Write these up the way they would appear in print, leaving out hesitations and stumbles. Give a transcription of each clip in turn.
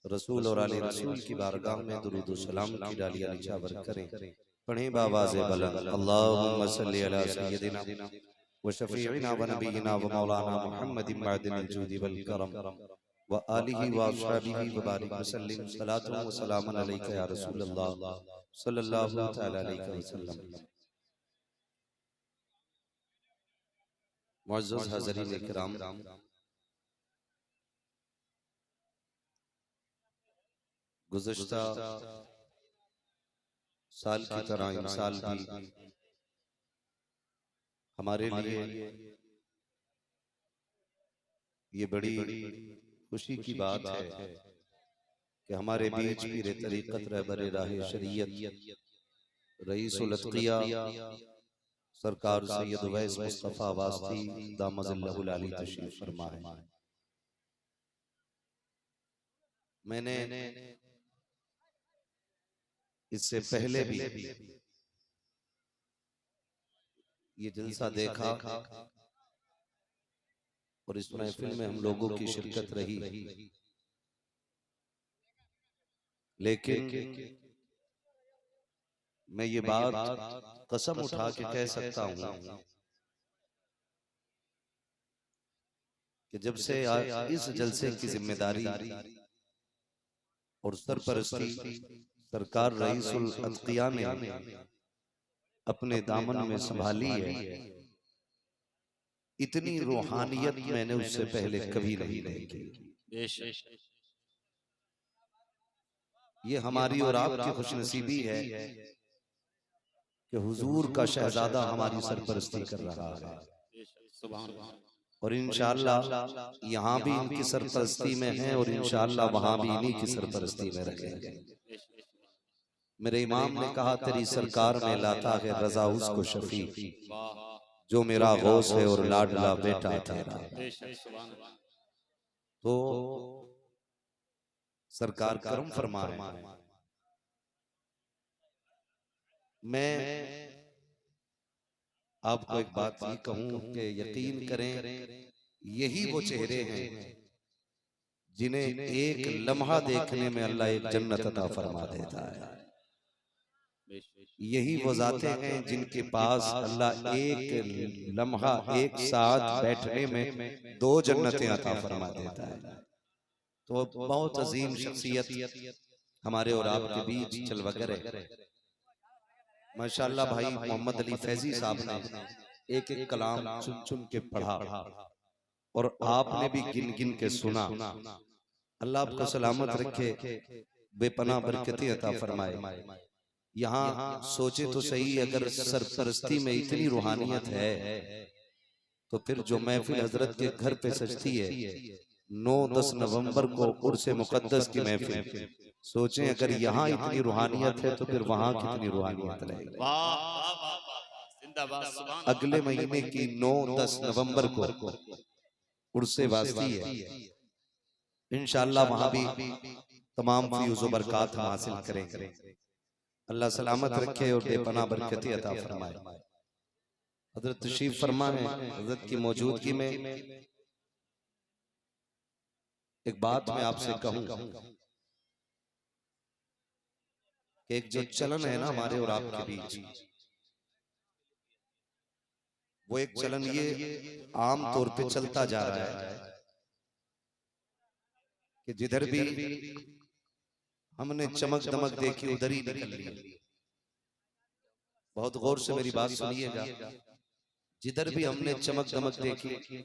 रसूल और आले रसूल की बारगाह में दुरूद व सलाम की डालियां निछावर करें। पढ़ें बावाज़े बुलंद अल्लाहुम्मा सल्ली अला सय्यदिना व शफीइना व नबीना व मौलाना मुहम्मदिन मअदिनिल जूदि वल करम व आलिहि व अस्हाबिहि व बारिक व सल्लिम सलातुन व सलामुन अलैका या रसूलल्लाह सल्लल्लाहु तआला अलैहि वसल्लम। मुअज़्ज़ज़ हाज़रीन किराम, गुज़श्ता साल की तरह इस साल भी हमारे लिए ये बड़ी खुशी की बात है कि हमारे बीच पीरे तरीक़त रहबरे राहे शरीयत रईसुल अत्क़िया सरकार सैयद उवैस मुस्तफ़ा वास्ती दामज़िल्लहुल आली तशरीफ़ फरमा है। मैंने इससे पहले भी ये जलसा देखा और इस महफिल में हम लोगों की शिरकत रही, लेकिन मैं ये बात कसम उठा के कह सकता हूं कि जब से इस जलसे की जिम्मेदारी और सरपरस्ती सरकार रईसुल अत्क़िया ने अपने दामन में संभाली है, इतनी रूहानियत मैंने उससे पहले कभी नहीं देखी। ये हमारी और आपकी खुशनसीबी है कि हुजूर का शहजादा हमारी सरपरस्ती कर रहा है और इंशाअल्लाह यहाँ भी इनकी सरपरस्ती में है और इंशाअल्लाह वहां भी इन्हीं की सरपरस्ती में रहेंगे। मेरे इमाम ने कहा तेरी सरकार में लाता है रजा उसको शफी, जो मेरा गौस है और लाडला बेटा तेरा। तो सरकार करम फरमाए। मैं आपको एक बात ये कहूं कि यकीन करें, यही वो चेहरे हैं जिन्हें एक लम्हा देखने में अल्लाह एक जन्नत अता फरमा देता है। यही वो जाते हैं जिनके पास अल्लाह एक लम्हा एक साथ बैठने में 2 जन्नतें अता फरमा देता है। तो बहुत अजीम शख्सियत हमारे और आपके बीच चलवगर है। माशाअल्लाह भाई मोहम्मद अली फैजी साहब ने एक एक कलाम चुन चुन के पढ़ा और आपने भी गिन गिन के सुना। अल्लाह आपको सलामत रखे, बेपनाह बरकतें अता फरमाए। यहाँ सोचे तो सही, अगर सरपरस्ती में इतनी रूहानियत है तो फिर जो महफिल हजरत के घर पे सजती है 9-10 नवंबर को उर्स मुकद्दस की महफिल, सोचें अगर यहाँ इतनी रूहानियत है तो फिर वहां कितनी रूहानियत रहेगी। अगले महीने की 9-10 नवंबर को उर्स वास्ती है, इंशाअल्लाह वहां भी तमाम फयूज़ व बरक़ात हम हासिल करेंगे। अल्लाह सलामत रखे और बेपनाह बरकतें अता फरमाए। हजरत तशरीफ फरमा है, हजरत की मौजूदगी में एक बात मैं आपसे कहूं कि एक जो चलन है ना हमारे और आपके बीच, वो एक चलन ये आम तौर पे चलता जा रहा है कि जिधर भी हमने चमक दमक देखी उधर ही निकल लिया। बहुत गौर से मेरी बात सुनिएगा, जिधर भी हमने चमक दमक देखी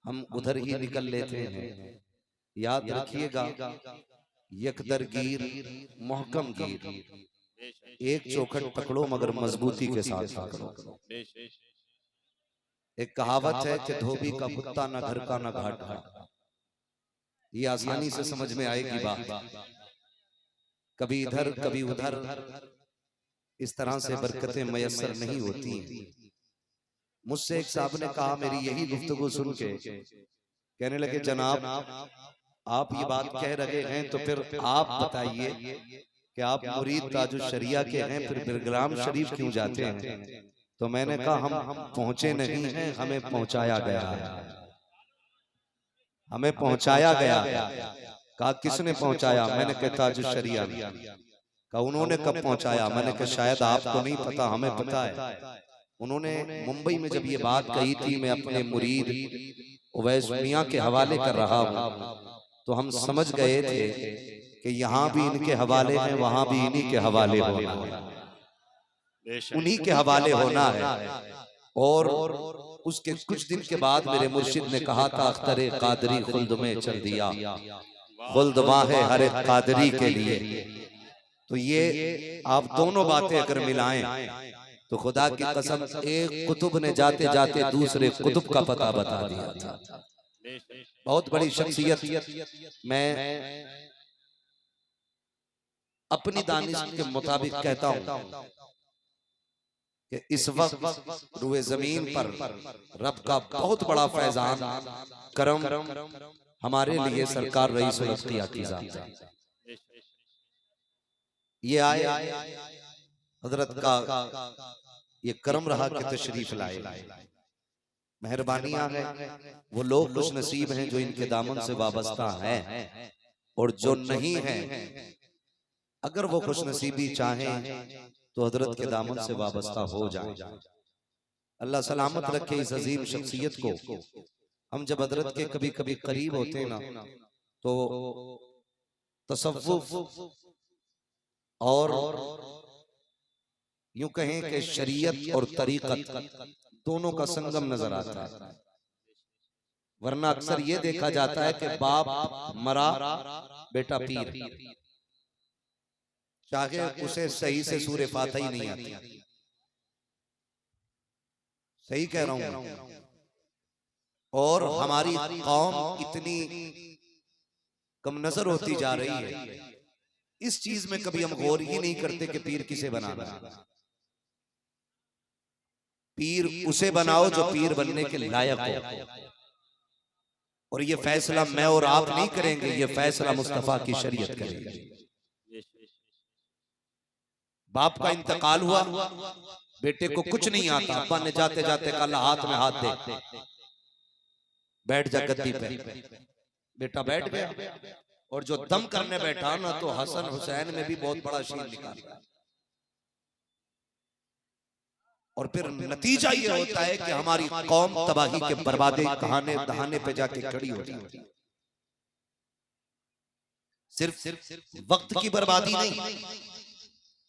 हम उधर ही निकल लेते हैं। याद रखिएगा, यकदरगीर मोहकम गिर, एक चौखट पकड़ो मगर मजबूती के साथ पकड़ो। एक कहावत है कि धोबी का कुत्ता ना घर का ना घाट का, ये आसानी से समझ में आएगी बात। कभी इधर कभी उधर इस तरह से बरकतें मयसर नहीं होती। मुझसे एक साहब ने कहा मेरी यही गुफ्तगू सुन के, कहने लगे जनाब आप ये बात कह रहे हैं तो फिर आप बताइए कि आप मुरीद ताजुल शरिया के हैं, फिर बिरग्राम शरीफ क्यों जाते हैं? तो मैंने कहा हम पहुंचे नहीं हैं, हमें पहुंचाया गया है, हमें पहुंचाया गया है। कहा किसने पहुंचाया? मैंने कहा ताजुश शरिया ने। कहा उन्होंने कब पहुंचाया? मैंने कहा शायद आपको नहीं पता, हमें पता है। उन्होंने मुंबई में जब ये बात कही थी, मैं अपने मुरीद उवैस मियां के हवाले कर रहा हूं, तो हम समझ गए थे कि यहाँ भी इनके हवाले हैं, वहां भी इन्हीं के हवाले होना है, उन्हीं के हवाले होना है। और उसके कुछ दिन के बाद मेरे मुर्शिद ने कहा था, अख्तरे कादरी खुल्द में चल दिया, खुल्द वाहे हर एक कादरी के लिए। तो ये आप दोनों बातें अगर मिलाएं तो खुदा की कसम, एक कुतुब ने जाते जाते दूसरे कुतुब का पता बता दिया था। बहुत बड़ी शख्सियत। मैं अपनी दानिश के मुताबिक कहता हूं कि इस वक्त रुए जमीन पर रब का बहुत बड़ा फैजान करम हमारे लिए सरकार रईस उल अत्किया की जात है। ये आए, हजरत का ये करम रहा कि तशरीफ लाए। मेहरबानियां हैं, वो लोग खुश नसीब हैं जो इनके दामन से वाबस्ता हैं, और जो नहीं हैं, अगर वो खुश नसीबी चाहें तो हजरत के दामन से वाबस्ता हो जाए। अल्लाह सलामत रखे इस अजीम शख्सियत को। हम जब हजरत के कभी कभी करीब होते हैं ना, तो तसव्वुफ और यूं कहें कि शरीयत और तरीकत दोनों का संगम नजर आता है। वरना अक्सर ये देखा जाता है कि बाप मरा, बेटा पीर, चाहे उसे सही से सूरे फातिहा ही नहीं आती। सही कह रहा हूं। और हमारी कौम इतनी कम नजर होती जा रही है, इस चीज में कभी हम गौर ही नहीं करते कि पीर किसे बनाना है। पीर उसे बनाओ जो पीर बनने के लायक हो। और ये फैसला मैं और आप नहीं करेंगे, ये फैसला मुस्तफा की शरीयत करेगी। बाप का इंतकाल हुआ, बेटे को कुछ नहीं आता, अब्बा ने जाते जाते कहा हाथ में हाथ दे, बैठ जा गद्दी पे। बेटा बैठ गया, और जो दम करने बैठा ना, तो हसन हुसैन में भी बहुत बड़ा शीन निकाला। और फिर नतीजा ये होता है कि हमारी कौम तबाही के बर्बादे कहाने दहाने पे जाके खड़ी हो जाती है। सिर्फ वक्त की बर्बादी नहीं,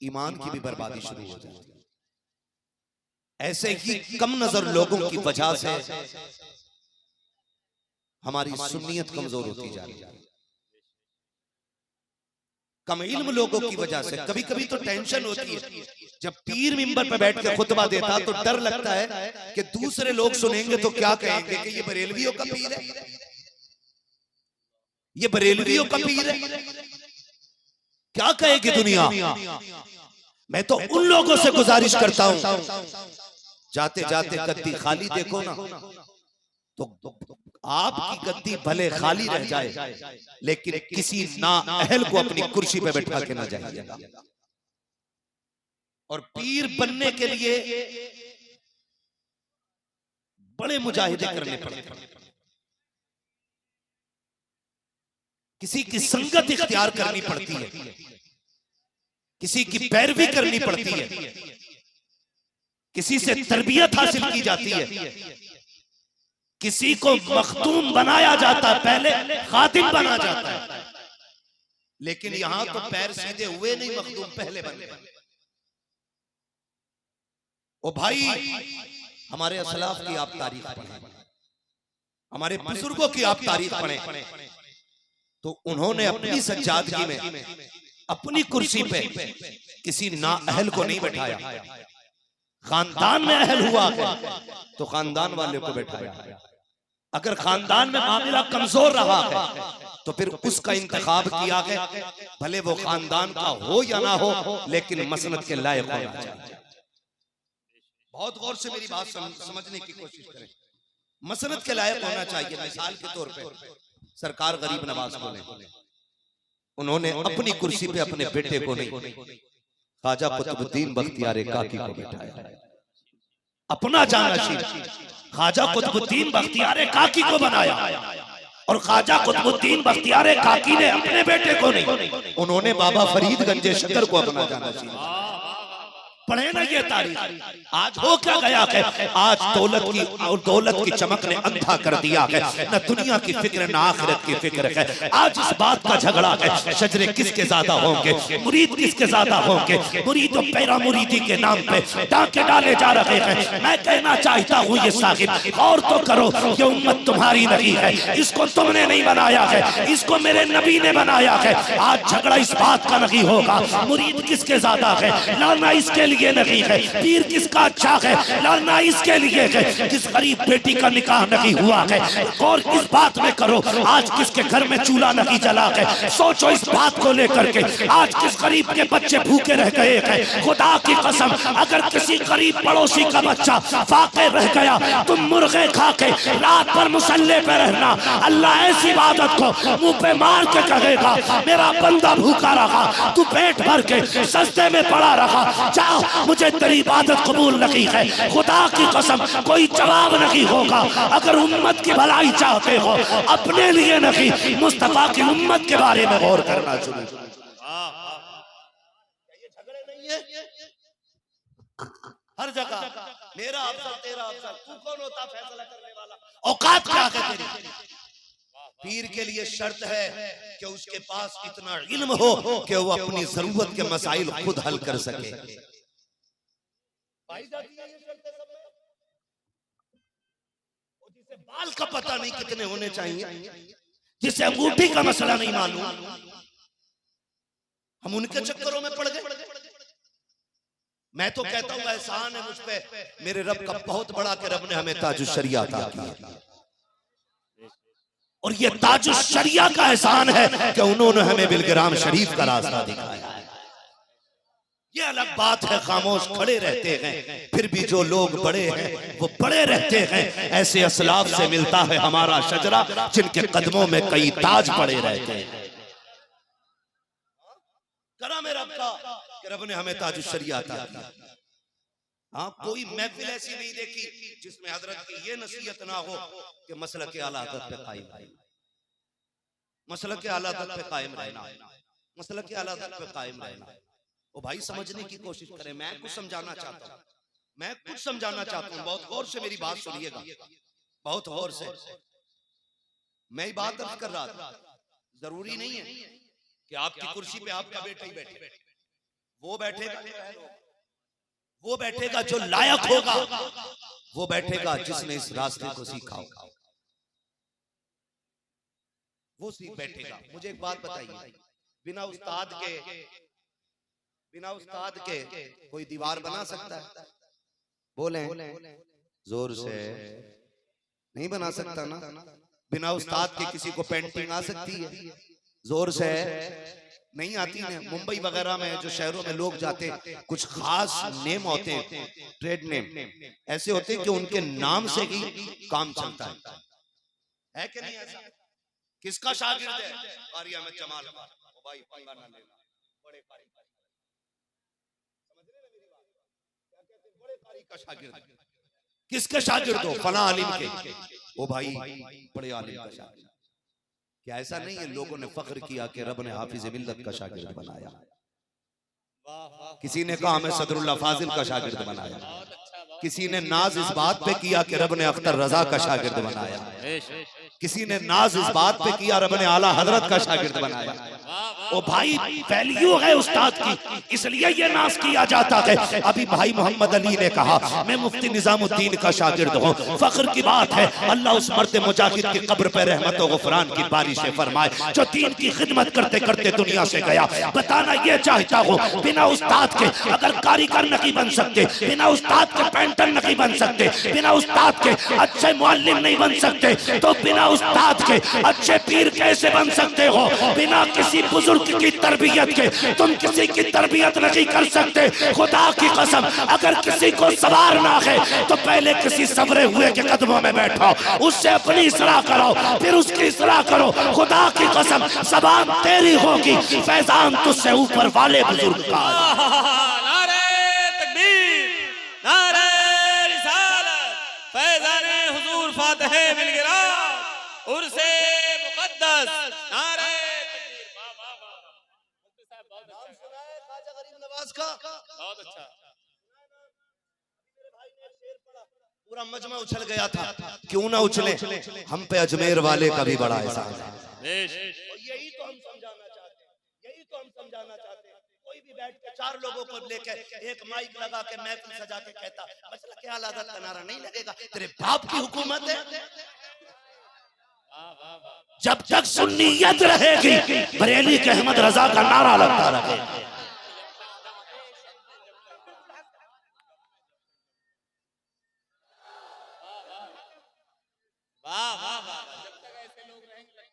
ईमान की भी बर्बादी शुरू हो जाती है। ऐसे ही कम नजर लोगों की वजह से हमारी सुन्नियत कमजोर होती जा रही है। कम इल्म लोगों की वजह से कभी कभी तो टेंशन होती है, जब पीर मिंबर पे बैठ के खुतबा देता तो डर लगता है कि दूसरे लोग सुनेंगे तो क्या कहेंगे कि ये बरेलवियों का पीर है, ये बरेलवियों का पीर है, क्या कहेगी दुनिया। मैं तो उन लोगों से गुजारिश करता हूं, जाते जाते गद्दी खाली देखो ना, तो आपकी गद्दी भले खाली रह जाए, लेकिन किसी ना अहल को अपनी कुर्सी पे बैठा के ना जाइएगा। और पीर बनने के लिए बड़े मुजाहिदे करने पड़ते हैं, किसी की संगत इख्तियार करनी पड़ती है, किसी की पैरवी करनी पड़ती है, किसी से तरबियत हासिल की जाती है, किसी को मखदूम बनाया जाता है, पहले खादिम बना जाता है। लेकिन यहां तो पैर सीधे हुए नहीं, मखदूम पहले बने। ओ भाई, हमारे असलाफ की आप तारीख पढ़ें, हमारे बुजुर्गों की आप तारीख पढ़ें, तो उन्होंने अपनी सज्जादगी में अपनी कुर्सी पे किसी ना अहल को नहीं बैठाया। खानदान में अहल हुआ है तो खानदान वाले को बैठाया। अगर खानदान में मामला कमजोर रहा है तो फिर उसका इंतखाब किया है, भले वो खानदान का हो या ना हो, लेकिन मसनद के लायक होना चाहिए। बहुत गौर से मेरी बात समझने की कोशिश करें। मसनद के लायक होना चाहिए। मिसाल के तौर पे सरकार गरीब नवाज को नहीं, उन्होंने अपनी कुर्सी पे अपने बेटे को नहीं, ख्वाजा कुतुबुद्दीन बख्तियार काकी को बैठाया। अपना जानशीन ख्वाजा कुतुबुद्दीन बख्तियार काकी को बनाया। और ख्वाजा कुतुबुद्दीन बख्तियार काकी ने अपने बेटे को नहीं, उन्होंने बाबा फरीद गंजे शक्कर को अपना जाना चाहिए। पढ़े ना ये तारीख। आज हो क्या गया है, आज दौलत की और दौलत की चमक ने अंधा कर दिया है, न दुनिया की फिक्र न आखिरत की फिक्र है। आज इस बात का झगड़ा है, शजरे किसके ज्यादा होंगे, मुरीद किसके ज्यादा होंगे। मुरीद और पैरा मुरीदी के नाम पे डाके डाले जा रहे हैं। मैं कहना चाहता हूँ ये साहिब और तो करो, ये उम्मत तुम्हारी नहीं है, इसको तुमने नहीं बनाया है, इसको मेरे नबी ने बनाया है। आज झगड़ा इस बात का नहीं होगा मुरीद किसके ज्यादा है, लड़ना इसके लिए नहीं है, पीर किसका अच्छा है, लड़ना इसके लिए है, किस गरीब बेटी का निकाह नहीं हुआ है, और इस बात में करो आज किसके घर में चूल्हा नहीं जला है। सोचो इस बात को लेकर के आज किस गरीब के बच्चे भूखे रह गए हैं। खुदा की कसम अगर किसी गरीब पड़ोसी का बच्चा फाके रह गया, तुम मुर्गे खा के रात भर मुसल्ले पे रहना, अल्लाह ऐसी इबादत को मुंह पे मार के कहेगा मेरा बंदा भूखा रहा, तू पेट भर के सजदे में पड़ा रहा, जाओ मुझे तेरी इबादत कबूल नहीं है। खुदा की कसम कोई जवाब नहीं होगा। अगर उम्मत की भलाई चाहते हो अपने लिए नहीं, मुस्तफा की उम्मत के बारे में गौर करना चाहिए। ये झगड़े नहीं है हर जगह, मेरा अफसर तेरा अफसर, तू कौन होता फैसला करने वाला, औकात क्या है तेरी। पीर के लिए शर्त है कि उसके पास इतना इल्म हो कि वो अपनी जरूरत के मसाइल खुद हल कर सके। जिसे बाल का पता नहीं कितने होने चाहिए, जिसे अंगूठी का मसला नहीं मालूम, हम उनके चक्करों में पड़ गए। मैं तो कहता हूं एहसान है मुझ पे मेरे रब का बहुत बड़ा कि रब ने हमें ताजुश शरिया अता किया, और ये ताजुश शरिया का एहसान है कि उन्होंने हमें बिलग्राम शरीफ का रास्ता दिखाया। ये अलग बात है खामोश खड़े रहते हैं, फिर भी जो लोग बड़े हैं वो बड़े रहते हैं। ऐसे असलाफ से मिलता है हमारा शजरा जिनके कदमों में कई ताज पड़े रहते हैं। करम रब का कि रब ने हमें ताजुश शरिया अता किया। हाँ, कोई महफिल ऐसी नहीं देखी जिसमें हजरत की ये नसीहत ना हो कि मसलक के आला हदरत पे कायम रहना, मसलक के आला हदरत पे कायम रहना, मसलक के आला हदरत पे कायम रहना। ओ भाई समझने की कोशिश करें, मैं कुछ समझाना चाहता हूँ, मैं कुछ समझाना चाहता हूँ, बहुत गौर से मेरी बात सुनिएगा, बहुत गौर से। मैं बात अर्ज कर रहा था, जरूरी नहीं है कि आपकी कुर्सी पे आपका बेटा ही बैठे, वो बैठेगा, वो बैठेगा जो लायक होगा, वो बैठेगा जिसने इस रास्ते को सीखा होगा, वो सीख बैठेगा। मुझे एक बात बताइए, बिना उस्ताद के कोई दीवार बना सकता है? बोले जोर से, नहीं बना सकता ना। बिना उस्ताद के किसी को पेंटिंग आ सकती है? जोर से नहीं आती है। मुंबई वगैरह में जो शहरों में लोग जाते, कुछ खास नेम होते हैं, ट्रेड नेम ऐसे होते हैं कि उनके नाम से ही काम चलता है कि नहीं? ऐसा किसका शागिर्द है? कारिया में जमाल भाई, पंगा ना लेना, बड़े कारी का शागिर्द। किसके शागिर्द हो? फला आलिम के। ओ भाई बड़े आलिम का शागिर्द। क्या ऐसा नहीं है लोगों ने फख्र किया कि रब ने हाफिज मिल्लत का शागिर्द बनाया? किसी ने कहा हमें सदरुल्लाह फाजिल का शागिर्द बनाया, किसी ने नाज इस बात पे किया कि रब ने अख्तर रजा का शागिर्द बनाया, किसी ने नाज इस बात पे किया रब ने आला हजरत का शागिर्द बनाया। ओ भाई वैल्यू है उस्ताद की, इसलिए ये नाज किया जाता है। अभी भाई मोहम्मद अली ने कहा मैं मुफ्ती निजामुद्दीन का शागिर्द हूँ। फख्र की बात है, अल्लाह उस मर्द मुजाहिद की कब्र पे रहमत व गुफरान की बारिशें फरमाए जो दीन की खिदमत करते करते दुनिया से गया। बताना ये चाहता हूँ, बिना उस्ताद के अगर कारीगर नहीं बन सकते, बिना उस्ताद के पेंटर नहीं बन सकते, बिना उस्ताद के अच्छे मुअल्लिम नहीं बन सकते, तो बिना उस्ताद के अच्छे पीर कैसे बन सकते हो? बिना किसी बुजुर्ग की तरबियत के तुम किसी की तरबियत नहीं कर सकते। खुदा की कसम अगर किसी को सवारना है तो पहले किसी सवरे हुए के कदमों में बैठो, उससे अपनी इस्लाह करो, फिर उसकी इस्लाह करो। खुदा की कसम ज़बान तेरी होगी, फैजान तुझसे ऊपर वाले बुजुर्ग का। नारे तकबीर, नारे रिसालत, फैजान हुजूर फातिह मिल गिरा, उर्से साहब बहुत नाम अच्छा सुना है ख्वाजा गरीब नवाज का? बहुत अच्छा पूरा मजमा उछल गया था। क्यों ना उछले, हम पे अजमेर वाले का भी बड़ा एहसान है। बेश और यही तो हम समझाना चाहते हैं, यही तो हम समझाना चाहते हैं। कोई भी बैठ के चार लोगों को लेकर एक माइक लगा के महफिल सजा के कहता मसला क्या आज़ाद का नारा नहीं लगेगा, तेरे बाप की हुकूमत है। जब तक सुन्नियत रहेगी बरेली के अहमद रजा का नारा लगता रहेगा। वाह वाह वाह जब तक ऐसे लोग रहेंगे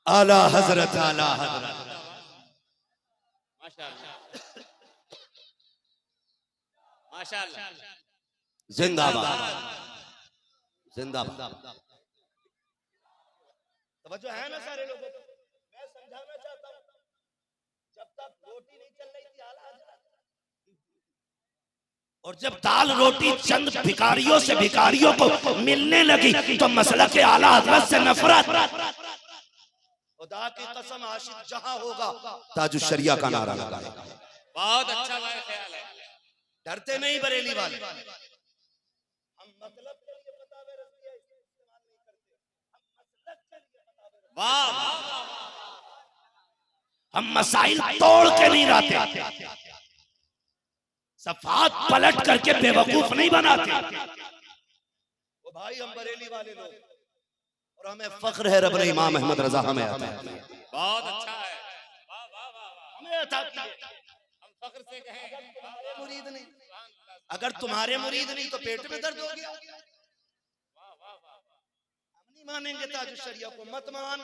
आला हजरत, आला हजरत, माशाल्लाह माशाल्लाह जिंदाबाद जिंदाबाद। तवज्जो है ना सारे लोगों को? मैं समझाना चाहता हूँ, जब तक रोटी नहीं चल रही थी आला हजरत, और जब दाल रोटी चंद भिखारियों से भिखारियों को मिलने लगी तो मसला के आला हजरत से नफरत। खुदा की कसम आशिक जहां होगा ताजुश शरिया का नारा लगाएगा। बहुत अच्छा भाई ख्याल है डरते नहीं बरेली वाले। हम मतलब के लिए फतावे रज़िया इस्तेमाल नहीं करते, हम मसलक के लिए फतावे रज़िया, वाह हम मसाइल तोड़ के नहीं लाते, सफात पलट करके बेवकूफ नहीं बनाते। वो भाई हम बरेली वाले लोग, और हमें फख्र है रब ने इमाम अहमद रजा हमें अता किया। बहुत अच्छा है वाह वाह वाह वाह हमें अता किया। हम फख्र से कहें मुरीद नहीं, अगर तुम्हारे मुरीद नहीं तो पेट में दर्द हो गया। वाह वाह वाह हम नहीं मानेंगे ताजुश शरिया को, मत मान।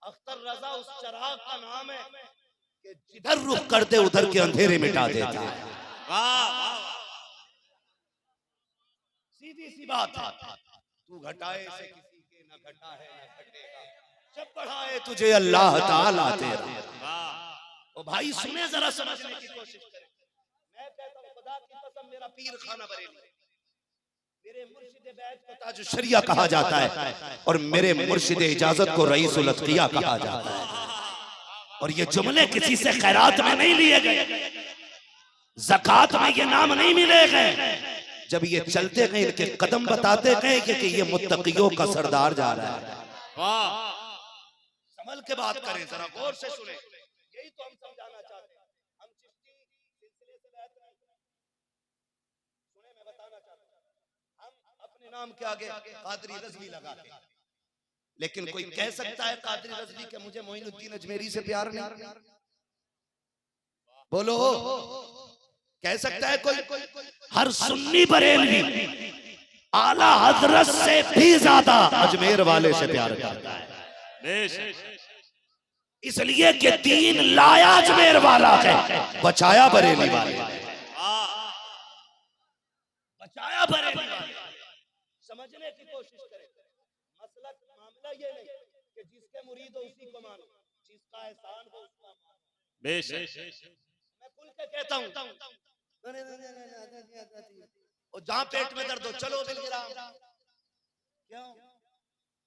अख्तर रजा उस चराग का नाम है कि जिधर रुख करते उधर के अंधेरे मिटा देता है। वाह वाह सीधी सी बात है, तू घटाए से किसी के न घटा है न घटेगा, जब बढ़ाए तुझे अल्लाह ताला तेरा। वाह ओ भाई सुने जरा, समझने की कोशिश करें। मैं कहता हूं खुदा की कसम, मेरा पीर खाना बरेली, मेरे मुर्शिद बैत को ताजुश शरिया कहा जाता है, और मेरे मुर्शिद इजाजत को रईसुल अत्किया कहा जाता है। और ये जुमले किसी से खैरात में नहीं लिए गए, ज़कात में ये नाम नहीं मिले गए। जब ये चलते गए इनके कदम बताते गए कि ये मुत्तकियों का सरदार जा रहा है। वाह संभल के बात करें, जरा गौर से सुने। यही तो हम समझाना चाहते हैं। हम चिश्ती सिलसिले से बैत नहीं सुने, मैं बताना चाहता हूं, हम अपने नाम के आगे कादरी रज़वी लगाते हैं, लेकिन कोई कह सकता है कादरी रज़वी के मुझे मोइनुद्दीन अजमेरी से प्यार नहीं? बोलो, कह सकता है कोई? हर सुन्नी बरेलवी आला हजरत से भी ज्यादा अजमेर वाले से प्यार करता है, बेश इसलिए कि दीन लाया अजमेर वाला है, बचाया बरेली वाले, बचाया बरेली वाले। समझने की कोशिश करें, मसला मामला ये नहीं कि जिसके मुरीद हो उसी को मानो, जिसका एहसान हो उसका मानो। बेश मैं खुल के कहता हूं, और जहां पेट में दर्द हो चलो बिलगिराम। क्यों?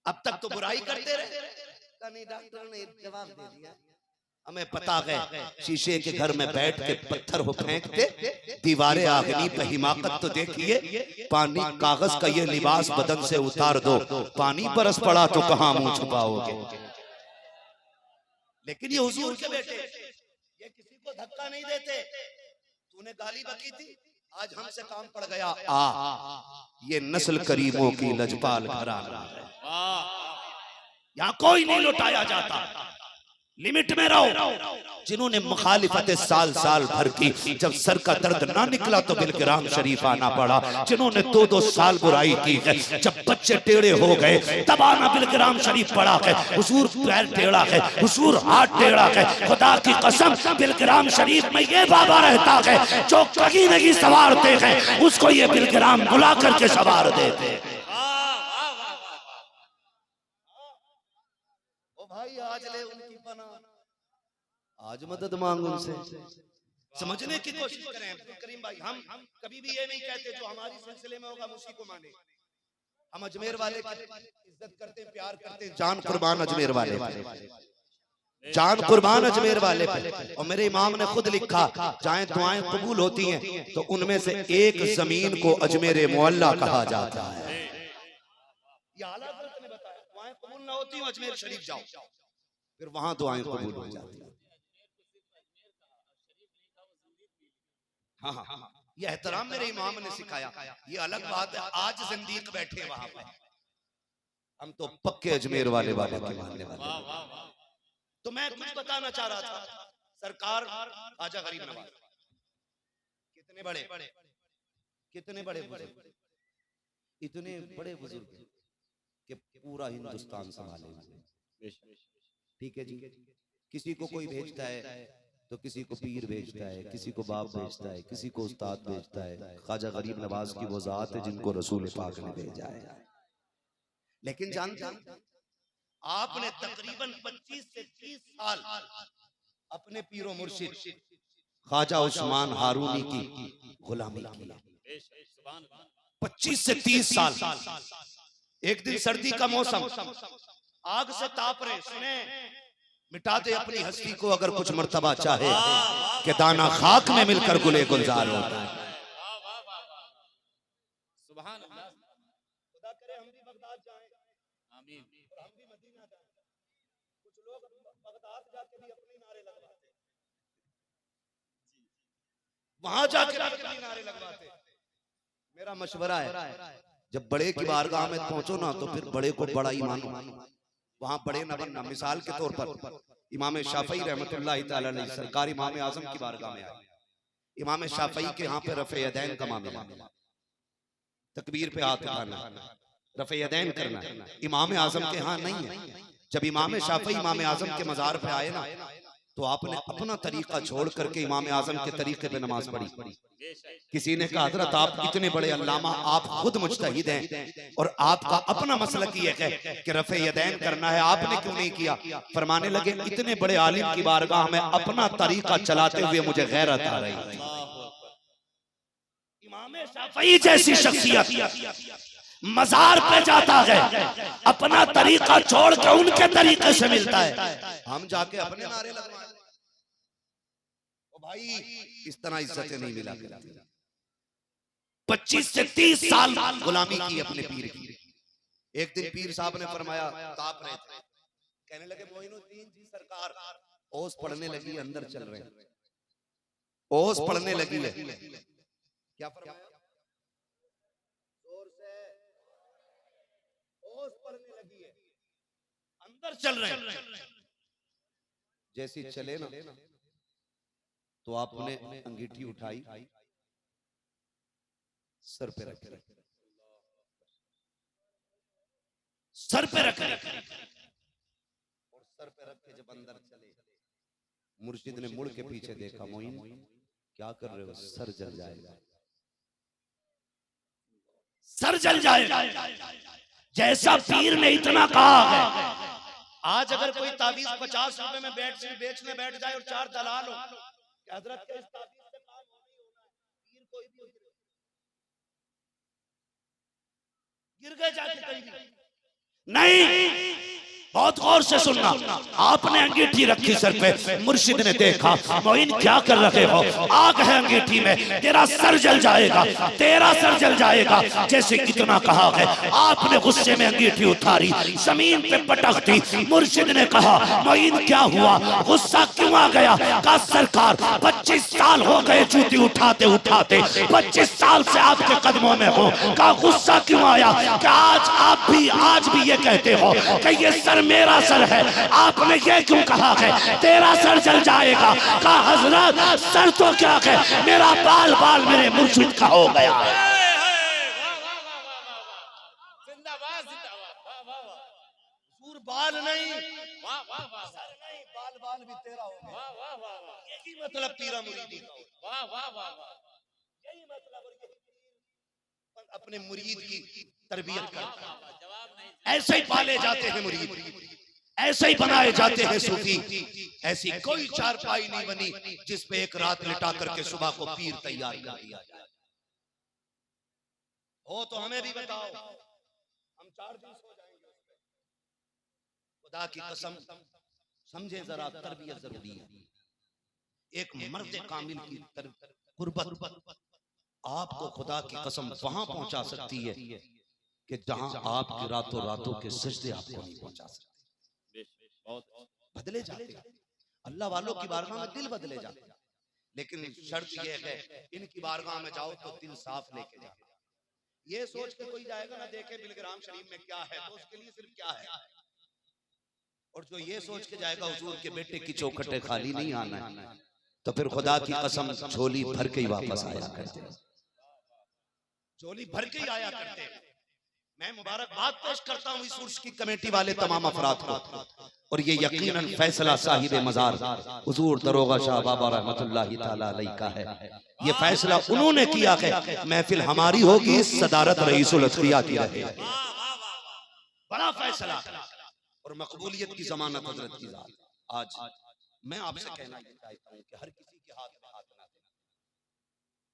अब तक तो बुराई करते रहे, नहीं डॉक्टर ने जवाब दे दिया। हमें पता है शीशे के घर में बैठ के पत्थर हो फेंकते, दीवारें आगनी पे हिमाकत तो देखिए, पानी कागज का ये लिबास बदन से उतार दो, पानी बरस पड़ा तो कहां मुंह छुपाओगे। लेकिन ये हुजूर के बेटे, ये किसी को धक्का नहीं देते। तूने गाली बकी थी, आज हमसे काम पड़ गया। ये नस्ल करीमों की लजपाल घराना है, यहाँ कोई नहीं लुटाया जाता, लिमिट में रहो। जिन्होंने मुखालिफत साल साल भर की, जब सर का दर्द ना निकला तो बिलगिराम शरीफ आना पड़ा। जिन्होंने 2-2 साल बुराई की है, जब बच्चे टेढ़े हो गए तब आना बिलगिराम शरीफ पड़ा है। हुजूर पैर टेढ़ा है, हुजूर हाथ टेढ़ा है, खुदा की कसम बिलगिराम शरीफ में ये बाबा रहता है जो कहीं नहीं संवारते हैं, उसको ये बिलगिराम बुला करके संवार देते। भाई आज ले उनकी पना, आज मदद मांग उनसे। समझने की कोशिश करें अब्दुल करीम भाई, हम कभी भी ये नहीं कहते जो हमारी सिलसिले में होगा उसी को माने। हम अजमेर वाले की इज्जत करते हैं, प्यार करते हैं, जान कुर्बान अजमेर वाले। जान कुर्बान अजमेर वाले पे। और मेरे इमाम ने खुद लिखा, चाहे दुआएं कबूल होती हैं तो उनमें से एक जमीन को अजमेर मुअल्ला कहा जाता है। ये आला हज़रत ने बताया, दुआएं कबूल ना होती हो अजमेर शरीफ जाओ, फिर वहां दुआएं कबूल हो जाती हैं। हाँ हाँ हाँ, ये एहतराम मेरे इमाम ने सिखाया। ये अलग बात है आज जिंदीक बैठे वहां पे, हम तो पक्के अजमेर वाले बाबा के मानने वाले। वाह वाह वाह। तो मैं कुछ बताना चाह रहा था, सरकार ख्वाजा गरीब नवाज कितने बड़े बुजुर्ग, इतने बड़े बुजुर्ग कि पूरा हिंदुस्तान संभाले हुए। ठीक है जी, किसी को कोई भेजता है तो किसी को पीर भेजता है, किसी को बाप भेजता है, किसी को उस्ताद भेजता है। ख्वाजा गरीब नवाज की वो जात है जिनको रसूल पाक ने भेजा है। लेकिन जानते हैं, आपने तकरीबन 25 से 30 साल अपने पीरो मुर्शिद ख्वाजा उस्मान हारूनी की गुलामी की। 25 से 30 साल। एक दिन सर्दी का मौसम, आग से ताप रहे, सुने मिटा दे अपनी हस्ती को अगर कुछ मर्तबा चाहे कि दाना खाक में मिलकर गुले गुलजार होता है। सुभान अल्लाह। खुदा करे हम भी बगदाद जाएं, आमीन। और हम भी मदीना जाएं। कुछ लोग बगदाद जाके भी अपने नारे लगवाते, वहां जाके भी अपने नारे लगवाते। मेरा मशवरा है, जब बड़े की बारगाह में पहुंचो ना तो फिर बड़े को बड़ा ही मानो, वहां बड़े न बनना। मिसाल के तौर पर इमाम शाफई रहमतुल्लाह तआला अलैह सरकार इमाम आजम की बारगाह में आए। इमाम शाफई के यहाँ पे रफ़े यदैन का मामला, तकबीर पे हाथ उठाना, रफ़े यदैन करना, इमाम आजम के यहाँ नहीं है। जब इमाम शाफई इमाम आजम के मजार पे आए ना तो आपने अपना तरीका छोड़ करके इमाम आजम के तरीके पे नमाज पढ़ी। किसी ने कहा हजरत आप इतने बड़े अल्लामा, आप खुद मुज्तहिद हैं और आपका अपना मसलक ये है कि रफ़े यदैन करना है, आपने क्यों नहीं किया? फरमाने लगे इतने बड़े आलिम की बारगाह में अपना तरीका चलाते हुए मुझे गैरत आ रही थी। इमाम शाफई जैसी शख्सियत मजार पे जाता है, अपना तरीका छोड़ के उनके तरीके से मिलता है, हम जाके अपने नारे लगवाएं। भाई इस तरह इज्जतें नहीं मिला करती। 25 से 30 साल गुलामी की अपने पीर की। एक दिन पीर साहब ने फरमाया, ताप रहे थे, कहने लगे मोइनुद्दीन जी सरकार ओस पढ़ने लगी, अंदर चल रहे हैं, ओस पढ़ने लगी है। क्या फरमाया? जोर से ओस पढ़ने लगी है, अंदर चल रहे हैं। जैसी चले ना तो आपने अंगीठी उठाई, सर पे रख, सर पे रख, और सर पे रख के जब अंदर चले, मुर्शिद ने मुड़ के पीछे देखा, मोइन क्या कर रहे हो? सर जल जाएगा, सर जल जाएगा। जैसा पीर ने इतना कहा है, आज अगर कोई ताबीज 50 रुपए में बेचने बैठ जाए और 4 दलाल हो, हजरत के इस ताबीज से काम नहीं होना है, पीर कोई भी गिर गए जाके कहीं नहीं। बहुत गौर से सुनना, आपने अंगीठी रखी सर पे, मुर्शिद ने देखा, मोइन क्या कर रहे हो? आग है अंगीठी में, तेरा सर जल जाएगा, तेरा सर जल जाएगा। जैसे कितना कहा है, आपने गुस्से में अंगीठी उतारी, जमीन पे पटक दी। मुर्शिद ने कहा, मोइन क्या हुआ, गुस्सा क्यों आ गया? कहा सरकार 25 साल हो गए जूती उठाते उठाते, 25 साल से आपके कदमों में हो। कहा गुस्सा क्यों आया? कि आज भी ये कहते हो कि ये सर मेरा सर है, आपने ये क्यों कहा है तेरा सर जल जाएगा? कहा हजरत सर तो क्या है, मेरा बाल बाल मेरे मुर्शिद का हो गया। बाल नहीं, सर नहीं, बाल बाल भी तेरा हो गया। यही मतलब पीरा मुरीदी का, यही मतलब अपने मुरीद की तरबियत करता है। ऐसे ही पाले जाते हैं मुरीद, ऐसे ही बनाए जाते हैं सूफी। ऐसी कोई चारपाई नहीं बनी जिस पे एक रात लिटा करके सुबह को पीर तैयार कर दिया जाए। हो तो हमें भी बताओ, हम 4 दिन सो जाएंगे उस पे। खुदा की कसम समझे जरा, तरबियत जरूरी है। एक मर्द कामिल की कुर्बत आपको खुदा की कसम वहां पहुंचा सकती है कि जहां आपके रातों रातों के सजदे आपको नहीं पहुंचा सकते। बदले जाते हैं अल्लाह वालों की बारगाह में, दिल बदले जाते हैं, लेकिन शर्त यह है इनकी बारगाह में जाओ तो दिल साफ लेके जाओ। ये सोच के कोई जाएगा ना देखे बिलग्राम शरीफ में क्या है तो उसके लिए सिर्फ क्या है, और जो ये सोच के जाएगा हुजूर के बेटे की चौखटे खाली नहीं आना है, तो फिर खुदा की कसम झोली भर के ही वापस आया करते, झोली भर के ही आया करते। मैं मुबारकबाद पेश करता हूँ इस उर्स की कमेटी वाले तमाम अफराद को, और ये यकीनन फैसला साहिब मजार हुजूर दरोगा शाह बाबा रहमतुल्लाहि ताला अलैहि का है। ये फैसला उन्होंने किया है, महफिल हमारी होगी, सदारत रईसुल अत्किया की रहे। बड़ा फैसला और मकबूलियत की जमानत हजरत की जात। आज मैं आपसे कहना चाहता हूँ कि हर किसी के हाथ में हाथ ना देना,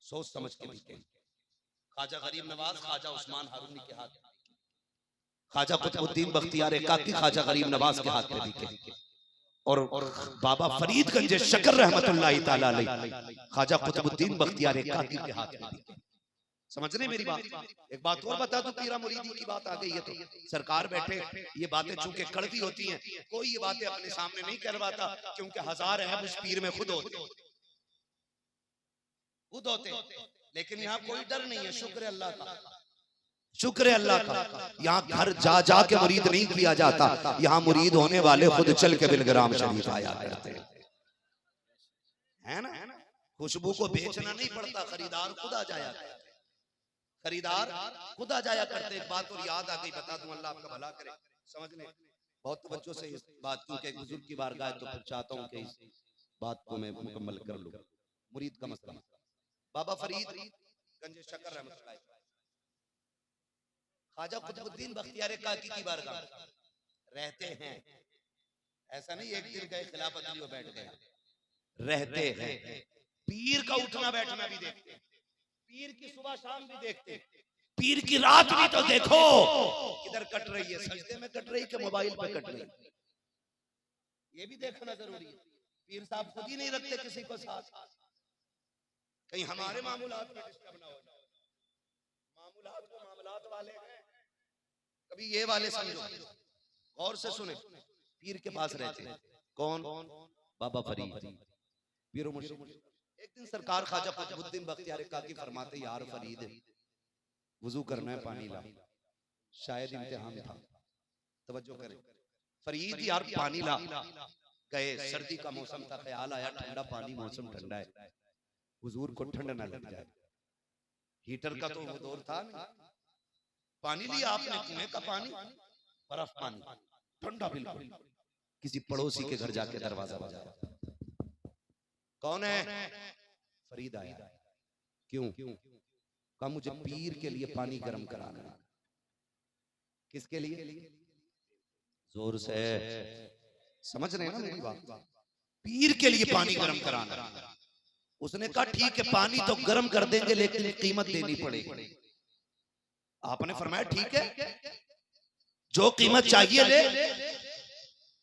सोच समझ के बिके। ख्वाजा गरीब नवाज ख्वाजा उस्मान हारूनी के हाथ, ख्वाजा कुतुबुद्दीन बख्तियार काकी ख्वाजा गरीब नवाज के हाथ में बिके, और बाबा फरीद गंज शकर रहमतुल्लाहि ताला अलैहि ख्वाजा कुतुबुद्दीन बख्तियार काकी के हाथ में बिके। समझ रहे मेरी बात? एक बात और बता दूं, पीरा मुरीदी की बात आ गई है तो सरकार बैठे, ये बातें चूंकि कड़वी होती हैं, कोई ये बातें अपने सामने नहीं करवाता, क्योंकि हजार है उस पीर में खुद होते, लेकिन यहाँ कोई डर नहीं है। शुक्र है अल्लाह का, शुक्र है अल्लाह का। यहाँ घर जा जा के मुरीद नहीं किया जाता, यहाँ मुरीद होने वाले खुद चल के बिलग्राम शरीफ आया करते है ना। खुशबू को बेचना नहीं पड़ता, खरीदार खुद आ जाया, खरीदार खुद आ जाया करते। एक बात और याद आ गई, बता दूं, अल्लाह आपका भला करे। समझ लें बहुत तवज्जो से इस बात को, कि बुजुर्ग की बारगाह तो फिर चाहता हूं कि इस बात को मैं मुकम्मल कर लूं। मुरीद का मसला, बाबा फरीद गंज शकर रहमतुल्लाह ख्वाजा कुतुबुद्दीन बख्तियार काकी की बारगाह रहते हैं। ऐसा नहीं एक दिन गए खिलाफत लिए बैठ गए, रहते हैं। पीर का उठना बैठना भी देखते हैं, पीर की सुबह शाम भी देखते, पीर की रात भी तो देखो किधर कट रही है, सजदे में कट रही कि मोबाइल पे कट रही, ये भी देखना जरूरी है। पीर साहब खुद ही नहीं रखते किसी को साथ, कहीं हमारे मामूलात में डिस्टर्ब ना हो जाए। मामूलात को मामलात वाले हैं, कभी ये वाले समझो, गौर से सुने। पीर के पास रहते हैं कौन? बाबा फरीद पीर मुर्शिद। एक दिन सरकार ख्वाजा कुतुबुद्दीन बख्तियार काकी फरमाते, यार फरीद वुजू करना है, पानी ला। शायद इम्तिहान था, तवज्जो करें। फरीद यार पानी ला। गए, सर्दी का मौसम था, ख्याल आया ठंडा पानी, मौसम ठंडा है, हुजूर को ठंड ना लग जाए। हीटर का तो वो दौर था नहीं। पानी लिया आपने, कुएं का पानी, बर्फ पानी, ठंडा बिल्कुल। किसी पड़ोसी के घर जाके दरवाजा बजाया, कौन है? फरीद आया। क्यों? कहा मुझे पीर के लिए पानी गर्म कराना। किसके लिए? जोर से समझ रहे हैं ना मेरी बात? पीर के लिए पानी गर्म कराना। उसने कहा ठीक है, पानी तो गर्म कर देंगे, लेकिन कीमत देनी पड़ेगी। आपने फरमाया ठीक है, जो कीमत चाहिए ले।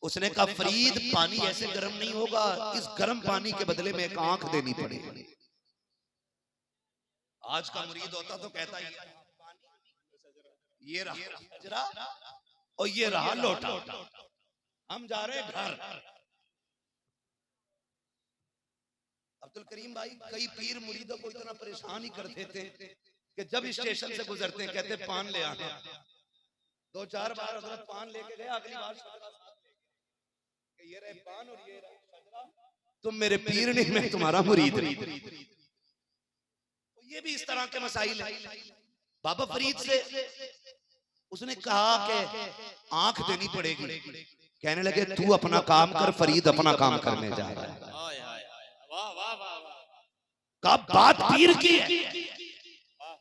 उसने कहा फरीद पानी ऐसे गर्म नहीं होगा, इस गर्म पानी के बदले में एक आंख देनी पड़ेगी। आज का मुरीद होता तो कहता ये रहा हजरा और ये रहा लोटा, हम जा रहे घर। अब्दुल करीम भाई, कई पीर मुरीदों को इतना परेशान ही कर देते कि जब स्टेशन से गुजरते हैं कहते पान ले आना। 2-4 बार हजरत पान लेके गए, अगली बार ये रहे पान और ये रहा, तुम मेरे पीर नहीं, मैं तुम्हारा मुरीद। ये भी इस तरह के मसाइल है। बाबा फरीद से उसने कहा कि आंख देनी पड़ेगी। कहने लगे तू अपना काम कर, फरीद अपना काम करने जा रहा है। का बात पीर की है,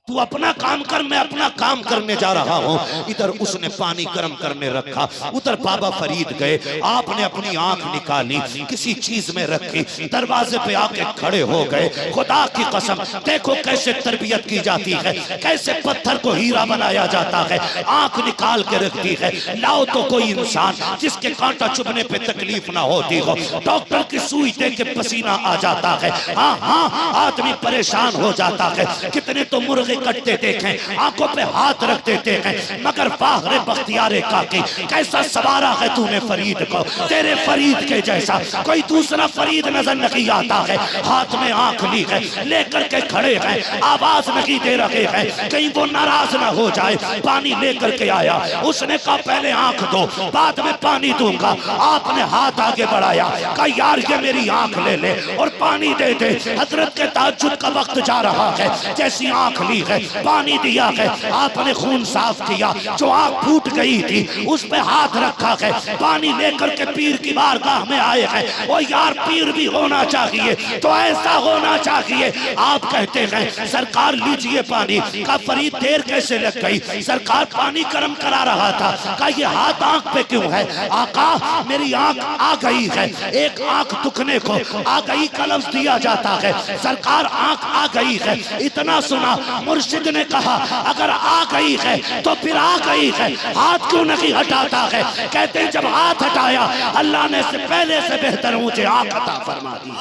तू अपना काम कर, मैं अपना काम करने जा रहा हूँ। इधर उसने पानी गर्म करने रखा, उधर बाबा फरीद गए, आपने अपनी आंख निकाली, किसी चीज में रखी, दरवाजे पे आके खड़े हो गए। खुदा की कसम, देखो कैसे तरबियत की जाती है, कैसे पत्थर को हीरा बनाया जाता है। आंख निकाल के रखती है। लाओ तो कोई इंसान जिसके कांटा चुभने पे तकलीफ ना होती हो, डॉक्टर की सुई दे के पसीना आ जाता है। हाँ हाँ, आदमी परेशान हो जाता है। कितने तो मुर्गे कटते देखे, आंखों पे हाथ रख देते हैं, मगर फाखरे बख्तियारे काकी, कैसा सवारा है तूने फरीद को। तेरे फरीद के जैसा कोई दूसरा फरीद नजर नहीं आता है। हाथ में आंख ली है, लेकर के खड़े हैं, आवाज नहीं दे रहे हैं, कहीं वो नाराज ना हो जाए। पानी लेकर के आया, उसने कहा पहले आंख दो, बाद में पानी दूंगा। आपने हाथ आगे बढ़ाया, कहा यार ये मेरी आंख ले ले और पानी दे दे। हजरत के ताज्जुद का वक्त जा रहा है, जैसी आंख ली है, पानी दिया है, आपने खून साफ किया, जो आंख फूट गई थी उस पे हाथ रखा है, पानी लेकर के पीर की बारगाह में आए हैं। वो यार पीर भी होना चाहिए तो ऐसा होना चाहिए। आप कहते हैं सरकार लीजिए पानी, का फरीद देर कैसे लग गई? सरकार पानी गर्म करा रहा था, का ये हाथ आंख पे क्यों है? आका मेरी आंख आ गई है, एक आंख दुखने को आ गई का लफ्ज दिया जाता है, सरकार आंख आ गई है। इतना सुना, मुर्शिद ने कहा अगर आ गई है तो फिर आ गई है, हाथ क्यों नहीं हटाता है? कहते हैं जब हाथ हटाया अल्लाह ने से पहले से बेहतर मुझे आंख अता फरमा दी।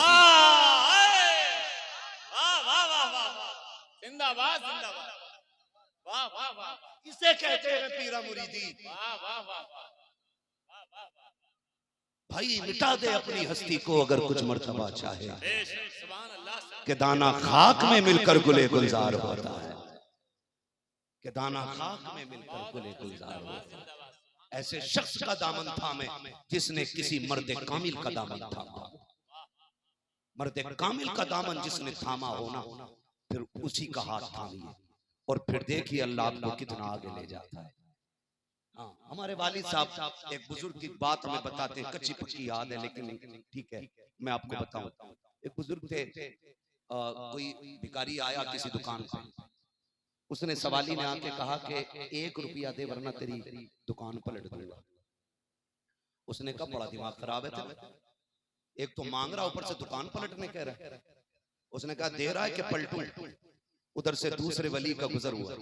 जिंदाबाद जिंदाबाद, वाह वाह वाह, इसे कहते हैं पीरा मुरीदी। वाह वाह वाह, भाई मिटा दे अपनी हस्ती को अगर कुछ मर्तबा चाहे, सुभान अल्लाह। कि दाना खाक में मिलकर गुले गुलजार होता है, कि दाना खाक में मिलकर गुले गुलजार होता है। ऐसे शख्स का दामन थामे जिसने किसी मर्द कामिल का दामन थामा। मर्द कामिल का दामन जिसने थामा होना, फिर उसी का हाथ थामिए और फिर देखिए अल्लाह आपको कितना आगे ले जाता है। हाँ, हमारे वालिद साहब एक बुजुर्ग की बात हमें बताते हैं, कच्ची पक्की याद है लेकिन ठीक है मैं आपको बताऊं। एक बुजुर्ग थे, कोई भिखारी आया किसी दुकान पे, उसने सवाली ने आके कहा कि 1 रुपया दे वरना तेरी दुकान पलट दूंगा। उसने कहा बड़ा दिमाग खराब है तेरा, एक तो मांग रहा ऊपर से दुकान पलटने कह रहा है। उसने कहा दे रहा है कि पलटूं? उधर से दूसरे वली का गुजर हुआ,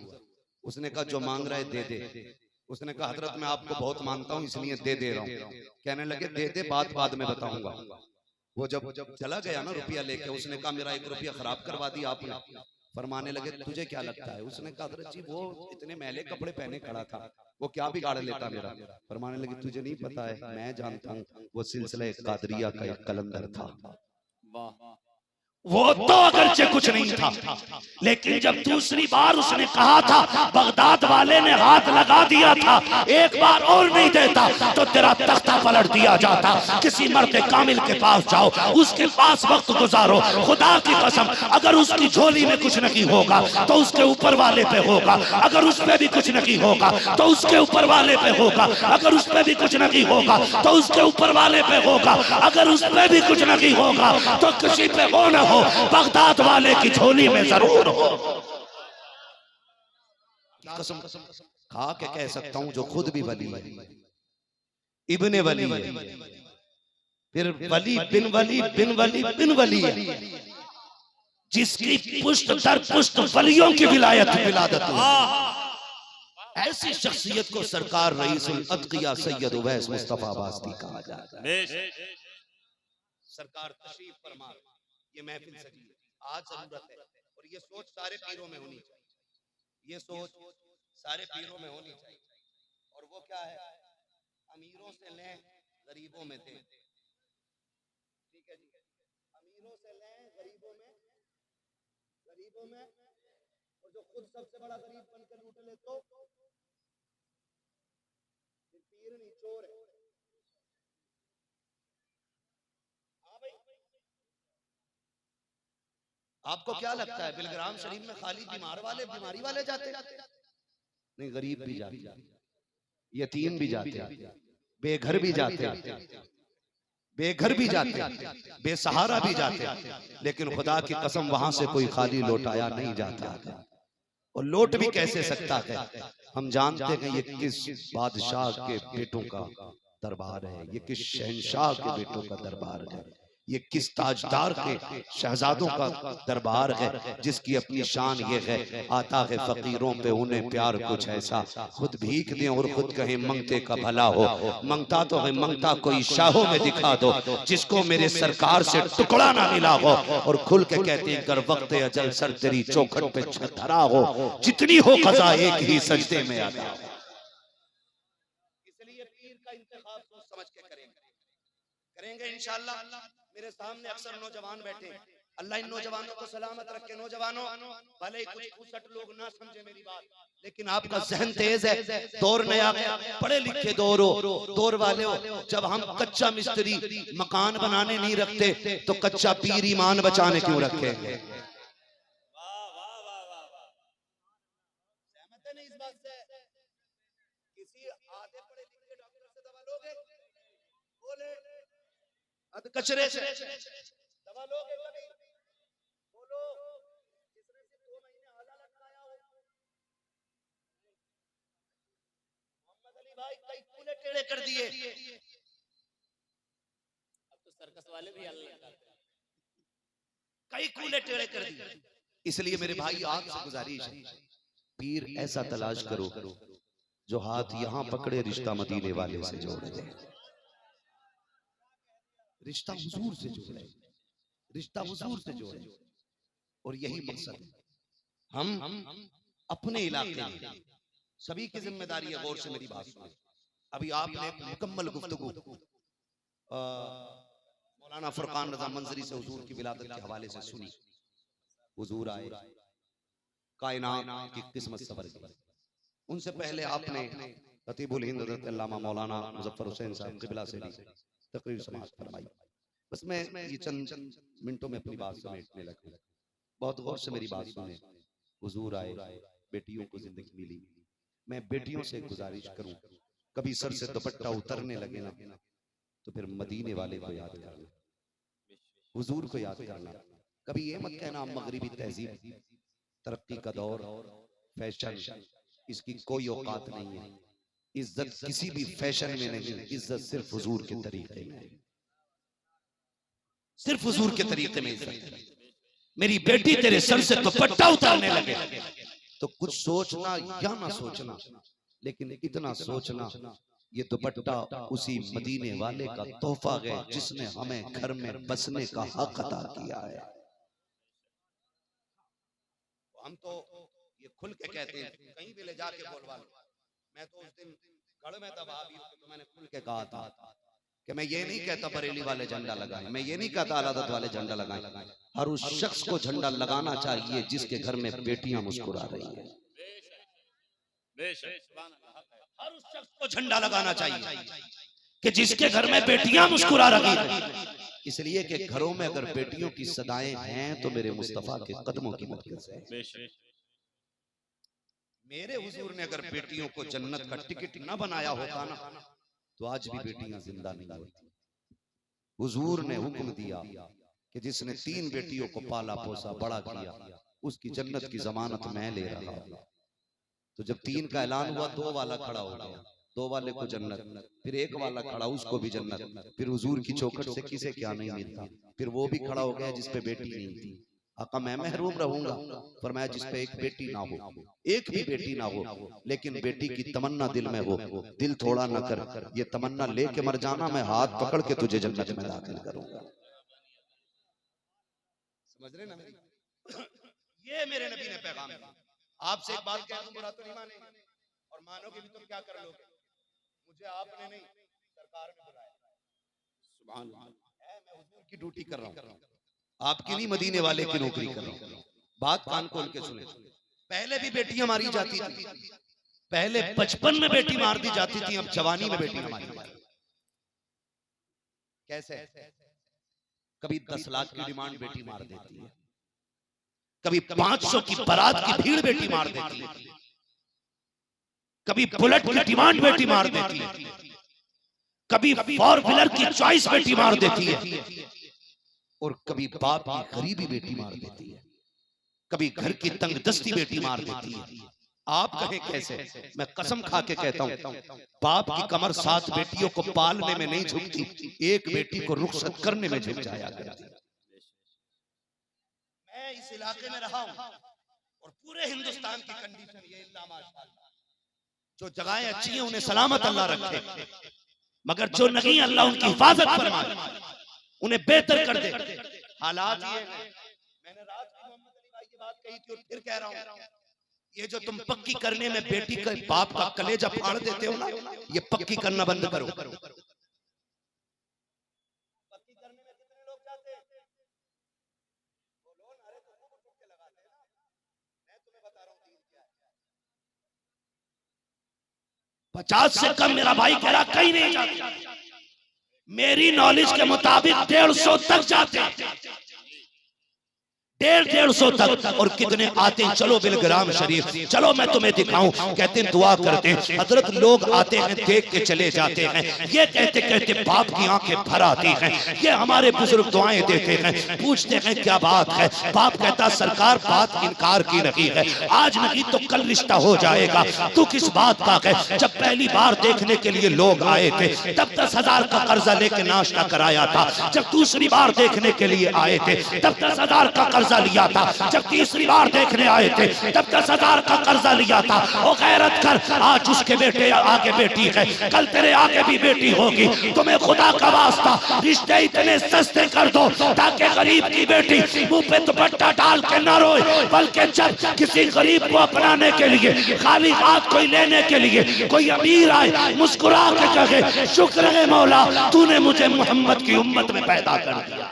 उसने कहा जो मांग रहा है दे दे। उसने कहा हजरत मैं आपको बहुत मानता हूँ इसलिए दे रहा हूँ। कहने लगे दे दे, बात बाद में बताऊंगा। वो जब चला गया ना रुपया लेके, उसने कहा मेरा 1 रुपया खराब करवा दिया आपने। फरमाने लगे तुझे क्या लगता है? उसने कहा हजरत जी वो इतने मैले कपड़े पहने खड़ा था, वो क्या बिगाड़ लेता मेरा। फरमाने लगे तुझे नहीं पता है, मैं जानता हूँ, वो सिलसिला कादरिया का एक कलंदर था। वो तो अगरचे कुछ नहीं था, लेकिन जब दूसरी बार उसने कहा था बगदाद वाले ने हाथ लगा दिया था, एक बार और नहीं देता तो तेरा तख्ता पलट दिया जाता। किसी मर्द कामिल के पास जाओ, उसके पास वक्त गुजारो, खुदा की कसम अगर उसकी झोली में कुछ नहीं होगा तो उसके ऊपर वाले पे होगा, अगर उस पे भी कुछ नहीं होगा तो उसके ऊपर वाले पे होगा, अगर उस पे भी कुछ नहीं होगा तो उसके ऊपर वाले पे होगा, अगर उस पे भी कुछ नहीं होगा तो किसी पे हो ना हो, बगदाद वाले की झोली में जरूर हो। कसम खा के कह सकता हूं जो खुद भी वली है, इब्ने वली है, फिर वली बिन वली बिन वली बिन वली है, जिसकी पुष्ट दर पुष्ट वलियों की विलादत है। ऐसी शख्सियत को सरकार रईसुल अत्किया सैयद उवैस मुस्तफा वास्ती कहा जाता है। सरकार तशरीफ फरमा, ये महफिल सजी है, आज जरूरत है और ये सोच सारे पीरों में होनी चाहिए, ये सोच सारे पीरों में होनी चाहिए। और वो क्या है? अमीरों से लें गरीबों में दें। ठीक है जी, अमीरों से लें गरीबों में और जो खुद सबसे बड़ा गरीब बनकर लूट ले तो पीर नहीं चोर है। आपको क्या लगता है बिलग्राम शरीफ में खाली बीमारी वाले जाते? नहीं, गरीब भी जाते, यतीम भी जाते, बेघर भी जाते, बेसहारा भी जाते, लेकिन खुदा की कसम वहां से कोई खाली लौटाया नहीं जाता। और लौट भी कैसे सकता है। हम जानते हैं ये किस बादशाह के बेटों का दरबार है, ये किस शहंशाह के बेटों का दरबार है, ये किस ताजदार के शहजादों का दरबार है, जिसकी अपनी शान ये है आता है फकीरों पे उन्हें प्यार कुछ ऐसा, खुद भीख दें और खुद कहें मंगते का भला हो। मंगता तो है मंगता कोई शाहों में दिखा दो, जिसको मेरे सरकार से टुकड़ा ना मिला हो। और खुल के कहते हैं कर वक्त अजल सर तेरी चौखट पे धरा हो, जितनी हो कज़ा एक ही सजदे में अदा हो। इसलिए पीर का इंतखाब सोच समझ के करेंगे इंशाअल्लाह। मेरे सामने अक्सर नौजवान बैठे, अल्लाह इन नौजवानों को सलामत रखे। नौजवानों, भले ही कुछ फुसट लोग ना समझे मेरी बात, लेकिन आपका जहन तेज है, दौर नया गया, पढ़े लिखे दौर वाले हो। जब हम कच्चा मिस्त्री मकान बनाने नहीं रखते तो कच्चा पीर ईमान बचाने क्यों रखेंगे? सहमत है नहीं इस बात से? किसी आधे पढ़े लिखे डॉक्टर से दवा लोगे? बोले कचरे से दवा लोगे कभी? बोलो जिसने सिर्फ 2 महीने आला लगाया हो। मोहम्मद अली भाई कई कूले टेढ़े कर दिए। अब तो सर्कस वाले भी आला लगाते हैं। कई कूले टेढ़े कर दिए। इसलिए मेरे भाई आपसे गुजारिश है, पीर ऐसा तलाश करो जो हाथ यहां पकड़े रिश्ता मदीने वाले से जोड़ दे, रिश्ता हुजूर से जोड़े, रिश्ता हुजूर से जोड़े। और यही मकसद है। हम अपने इलाके में सभी की जिम्मेदारी है। गौर से मेरी बात सुने। अभी आपने मुकम्मल गुफ्तगू मौलाना फुरकान रजा मंजरी से हुजूर की विलादत के हवाले से सुनी। हुजूर आए, कायनात की किस्मत सवर की। उनसे पहले आपने खतीबुल हिंद हज़रत अल्लामा मौलाना मुज़फ्फर हुसैन साहब क़िबला से भी तकरीर समाअत फरमाई। बस मैं ये चंद मिनटों में अपनी बात समेटने लगा। बहुत गौर से मेरी बात सुने। हुजूर आए, बेटियों को जिंदगी मिली। मैं बेटियों से गुजारिश करूं, कभी सर से दुपट्टा उतरने लगे ना तो फिर मदीने वाले को याद करना, हुजूर को याद करना। कभी ये मत कहना मगरिबी तहजीब, तरक्की का दौर, फैशन, इसकी कोई औकात नहीं है। इज्जत किसी भी फैशन में नहीं, इज्जत सिर्फ हुजूर के तरीके में, सिर्फ हुजूर के तरीके में इज्जत है। मेरी बेटी तेरे सर से दुपट्टा उतारने लगे तो कुछ सोचना या ना सोचना, लेकिन इतना सोचना ये दुपट्टा उसी मदीने वाले का तोहफा है जिसने हमें घर में बसने का हक अता किया है। हम तो ये खुल के कहते हैं, कहीं भी ले जाके बोलवा लो। मैं तो उस दिन गढ़ में तब आवी तो मैंने खुल के कहा था कि मैं ये नहीं कहता बरेली वाले झंडा लगाएं, मैं ये नहीं कहता अलादत वाले झंडा लगाएं। हर उस शख्स को झंडा लगाना चाहिए जिसके घर में बेटियां मुस्कुरा रही हैं। हर उस शख्स को झंडा लगाना चाहिए कि जिसके घर में बेटियां मुस्कुरा रही हैं। इसलिए कि घरों में अगर बेटियों की सदाएं हैं तो मेरे मुस्तफा के कदमों की मदद से। मेरे हुजूर ने अगर बेटियों को जन्नत का टिकट न बनाया होता ना तो आज भी बेटियां जिंदा नहीं होती। हुजूर ने हुक्म दिया कि जिसने 3 बेटियों को पाला पोसा बड़ा किया उसकी जन्नत की जमानत मैं ले रहा हूं। तो जब 3 का ऐलान हुआ 2 वाला खड़ा हो गया, 2 वाले को जन्नत, फिर 1 वाला खड़ा उसको भी जन्नत, फिर हुजूर की चौखट से किसे क्या नहीं मिलता, फिर वो भी खड़ा हो गया जिसपे बेटी नहीं थी। आका मैं महरूम रहूंगा, फरमाया जिसपे एक बेटी ना हो, एक भी बेटी ना हो, लेकिन बेटी की तमन्ना दिल में हो, दिल थोड़ा न कर, ये तमन्ना लेके मर जाना, मैं हाथ पकड़ के तुझे जन्नत में दाखिल करूंगा। समझ रहे ना मेरी? ये मेरे नबी ने पैगाम दिया। आपसे एक बात कह दूं, बुरा तो नहीं मानेंगे और मानोगे भी तो क्या कर लोगे? मुझे आपने नहीं सरकार ने बुलाया। सुभान अल्लाह, मैं हुजूर की ड्यूटी कर रहा हूं, आपकी नहीं मदीने वाले की नौकरी कर रहा हूं। बात कान खोल के सुने। पहले भी बेटियां मारी जाती थी, पहले 55 में बेटी मार दी जाती थी, अब जवानी में बेटी मारी जाती। कैसे? कभी 10 लाख की डिमांड बेटी मार देती है, कभी 500 की बारात की भीड़ बेटी मार देती है, कभी बुलेट की डिमांड बेटी मार देती है, कभी 4 व्हीलर की चॉइस बेटी मार देती है, और कभी बाप की गरीबी बेटी मार देती है। कभी घर की तंगदस्ती बेटी मार देती है। आप कहें कैसे? मैं कसम खा के कहता हूं, बाप की कमर 7 बेटियों को पालने में नहीं झुकती, एक बेटी को रुखसत करने में झुक जाया करती। मैं इस इलाके में रहा हूं और पूरे हिंदुस्तान की कंडीशन ये जो जगहें अच्छी हैं उन्हें सलामत अल्लाह रखे, मगर जो नहीं अल्लाह उनकी हिफाजत फरमाए, उन्हें बेहतर कर दे। हालात ये हैं, मैंने रात को मोहम्मद अली भाई की बात कही थी और फिर कह रहा हूं, ये जो तुम पक्की करने में बेटी का बाप का कलेजा फाड़ देते हो ना, ये पक्की करना बंद करो। पक्की करने में कितने लोग जाते हैं? बोलो नारे तो खूब उठ के लगाते हैं ना। मैं तुम्हें बता रहा हूं दीन क्या है। 50 से कम मेरा भाई कह रहा कहीं नहीं जाते, मेरी नॉलेज के मुताबिक 150 तक जाते हैं, 150 तक। और कितने आते हैं, चलो बिलग्राम शरीफ, चलो मैं तुम्हें दिखाऊं, कहते हैं दुआ करते हैं। हजरत लोग आते हैं, देख के चले जाते हैं, ये कहते कहते बाप की आंखें भर आती हैं। ये हमारे बुजुर्ग दुआएं देते हैं, पूछते हैं क्या बात है। बाप कहता सरकार बात इनकार की नहीं है, आज नहीं तो कल रिश्ता हो जाएगा। तू किस बात का है? जब पहली बार देखने के लिए लोग आए थे तब 10,000 का कर्जा लेके नाश्ता कराया था। जब दूसरी बार देखने के लिए आए थे तब 10,000 का कर्जा लिया था। जब तीसरी बार देखने आए थे तब 10,000 का कर्जा लिया था। ओ गैरत कर, आज उसके बेटे आगे बेटी है, कल तेरे आगे भी बेटी होगी। तुम्हें खुदा का वास्ता रिश्ते इतने सस्ते कर दो ताकि गरीब की बेटी मुंह पे दुपट्टा डाल के न रोए, बल्कि जब किसी गरीब को अपनाने के लिए, खाली हाथ कोई लेने के लिए कोई अमीर आए, मुस्कुरा के कहे शुक्र है मौला तूने मुझे मोहम्मद की उम्मत में पैदा कर दिया।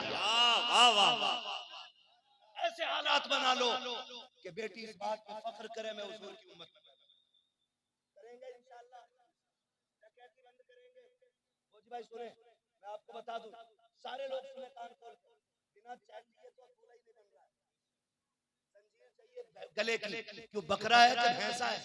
बना लो कि बेटी इस बात पे फख्र करे मैं हुजूर की उम्मत में करेंगे इंशाअल्लाह। डकैती बंद करेंगे। फौजी भाई सुने, मैं आपको बता दूं, सारे लोग सुने कान खोल के, बिना चैन लिए तो दूल्हा ही नहीं बन रहा है। जंजीर चाहिए गले की, क्यों बकरा है कि भैंसा है?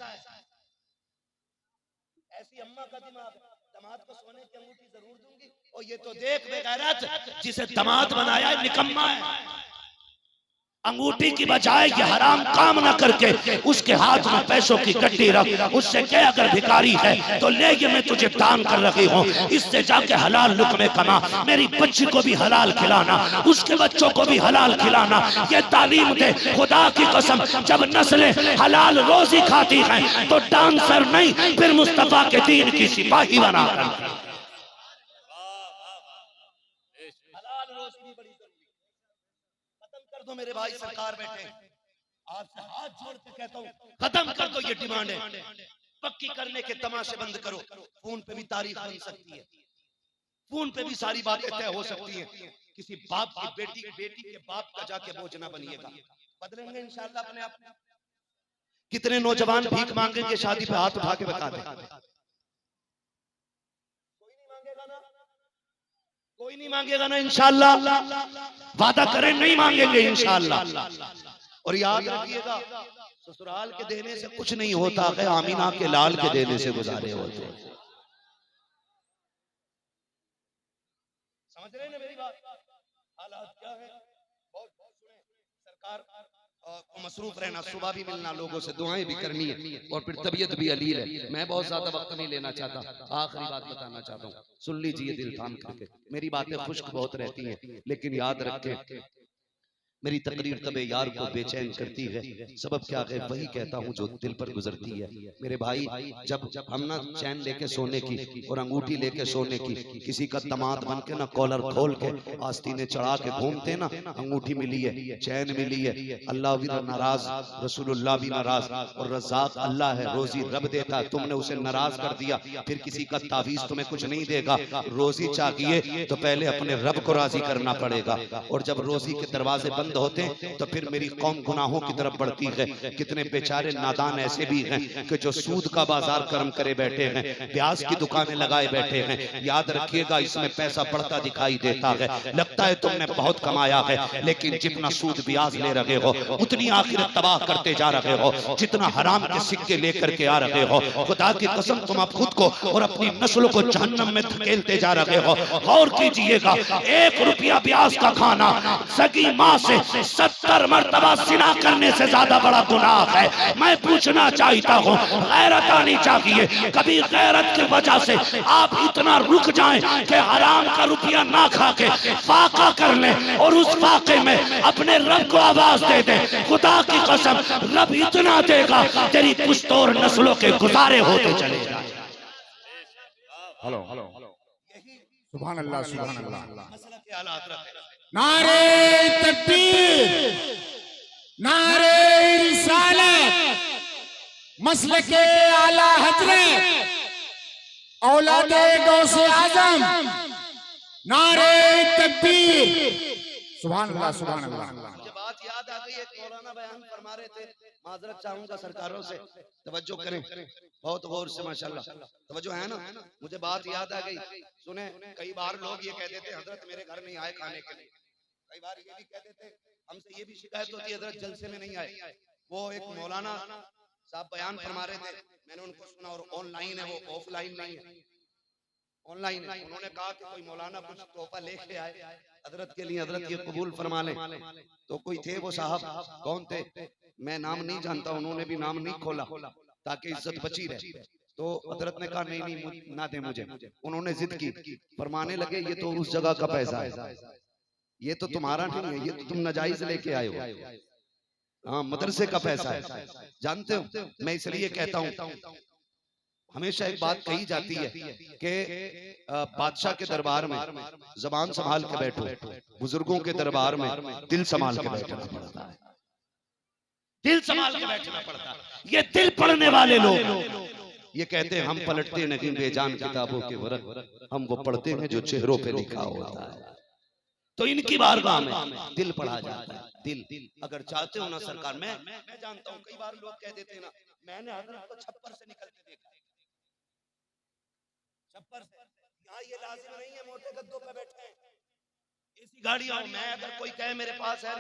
ऐसी अम्मा का दिमाग, दामाद को सोने की अंगूठी जरूर दूंगी। और ये तो देख बेगैरत, जिसे दामाद बनाया है निकम्मा है। अंगूठी की बजाय ये हराम काम न करके उसके हाथ में पैसों की गड्डी रख, उससे कह अगर भिखारी है तो ले ये मैं तुझे दान कर रही हूँ, इससे जाके हलाल लुक़्मे कमा, मेरी बच्ची को भी हलाल खिलाना, उसके बच्चों को भी हलाल खिलाना। ये तालीम दे। खुदा की कसम, जब नस्लें हलाल रोजी खाती हैं तो डांसर नहीं, फिर मुस्तफा के दीन की सिपाही बना कर। तो मेरे भाई सरकार बैठे, आपसे हाथ जोड़ के कहता हूं खत्म कर दो ये डिमांड है, पक्की करने के तमाशे बंद करो। फोन पे भी तारीख बन सकती है, फोन पे भी सारी बातें तय हो सकती हैं। किसी बाप की बेटी के बाप का जाके बोझ ना बनिएगा, बदलेंगे इंशाअल्लाह अपने आप। कितने नौजवान भीख मांगेंगे शादी पे, हाथ उठा के बता दें। कोई नहीं मांगेगा ना इंशाअल्लाह, वादा करें नहीं मांगेंगे इंशाअल्लाह। और याद रखिएगा, ससुराल के देने से कुछ नहीं होता है, आमीना के लाल के देने से गुजारे होते। समझ रहे हैं मेरी बात? हालात क्या है? बहुत सुने, सरकार को मसरूफ रहना, सुबह भी मिलना, लोगों से दुआएं भी करनी है, और फिर तबीयत भी अलील है। मैं बहुत ज्यादा वक्त नहीं लेना चाहता, आखिरी बात बताना चाहता हूँ, सुन लीजिए दिल थाम करके। मेरी बातें खुश्क बहुत रहती हैं, लेकिन याद रखें मेरी तकरीर तबे यार को बेचैन करती है। सबब क्या है? वही कहता हूँ जो दिल पर गुजरती है। मेरे भाई, जब हम ना चैन लेके सोने की और अंगूठी लेके सोने की, किसी का दामाद बन के ना कॉलर खोल के आस्तीने चढ़ा के घूमते ना, अंगूठी मिली है, चैन मिली है, अल्लाह भी नाराज, रसूलुल्लाह भी नाराज, और रज़ाक अल्लाह है, रोजी रब देता है। तुमने उसे नाराज कर दिया, फिर किसी का तावीज तुम्हें कुछ नहीं देगा। रोजी चाहिए तो पहले अपने रब को राजी करना पड़ेगा, और जब रोजी के दरवाजे बंद होते हैं तो फिर मेरी कौम गुनाहों की तरफ बढ़ती है। कितने बेचारे नादान ऐसे भी हैं कि जो सूद का बाजार कर्म करे बैठे हैं, प्याज की दुकानें लगाए बैठे हैं। याद रखिएगा, इसमें पैसा बढ़ता दिखाई देता है, लगता है तुमने बहुत कमाया है, लेकिन जितना सूद ब्याज ले रहे हो उतनी आखिरत तबाह करते जा रहे हो, जितना हराम के सिक्के लेकर के आ रहे हो। खुदा की कसम, तुम अब खुद को और अपनी नस्ल को जहन्नम में धकेलते जा रहे हो। गौर कीजिएगा, 1 रुपया ब्याज का खाना सगी माँ से से 70 मरतबा जिना करने से ज्यादा बड़ा गुनाह है। मैं पूछना चाहता हूँ, गैरत आनी चाहिए। कभी गैरत की वजह से आप इतना रुक जाएं कि हराम का रुपया ना खा के फाका कर लें और उस फाके में अपने रब को आवाज दे दें। खुदा की कसम, रब इतना देगा तेरी पुश्तौर नस्लों के गुजारे होते चले जाए। हेलो सुभान अल्लाह सुभान अल्लाह। मसला के हालात रखे। नारे तकबीर, नारे रिसालत, मसलके आला हजरत, औलादे गौसे आजम, नारे तकबीर, सुभान अल्लाह सुभान अल्लाह। मुझे बात याद आ गई, एक मौलाना बयान फरमा रहे थे, माजरत चाहूंगा सरकारों से तवज्जो करें बहुत गौर से, माशाल्लाह तवज्जो है ना। मुझे बात याद आ गई, सुने। कई बार लोग ये कहते थे हजरत मेरे घर नहीं आए खाने के लिए। कई बार ये भी कहते थे, हमसे ये भी शिकायत होती है हजरत जलसे में नहीं आए। वो एक मौलाना साहब बयान फरमा रहे थे, मैंने उनको सुना, और ऑनलाइन है वो, ऑफलाइन नहीं है, ऑनलाइन है। उन्होंने कहा कि कोई मौलाना कुछ तोहफा लेके आए हजरत के लिए, हजरत ये कबूल फरमा लें। तो कोई थे वो साहब, कौन थे मैं नाम नहीं जानता, उन्होंने भी नाम नहीं खोला ताकि इज्जत बची रहे। तो हजरत ने कहा नहीं नहीं ना दे मुझे। उन्होंने जिद की, फरमाने लगे ये तो उस जगह का पैसा है, ये तो तुम्हारा नहीं है, ये तो तुम नाजायज लेके आए हो, हाँ मदरसे का पैसा है। जानते हो, मैं इसलिए कहता हूँ, हमेशा एक बात कही जाती है कि बादशाह के दरबार में जबान संभाल के बैठो, बुजुर्गों के दरबार में दिल संभाल के बैठना पड़ता है, दिल संभाल के बैठना पड़ता है। ये दिल पढ़ने वाले लोग ये कहते हैं हम पलटते नहीं बेजान किताबों के वरक, हम वो पढ़ते हैं जो चेहरों पे लिखा होता है। तो इनकी बारगाह में दिल पढ़ा जाता है, दिल। अगर चाहते हो ना सरकार, मैं जानता हूँ कई बार लोग कह देते हैं ना, मैंने हजरत को छप्पर से निकलते देखा, छप्पर से। यहाँ ये लाजिम नहीं है मोटे गद्दों पे बैठे हैं, ऐसी गाड़ियां। मैं अगर कोई कहे मेरे पास है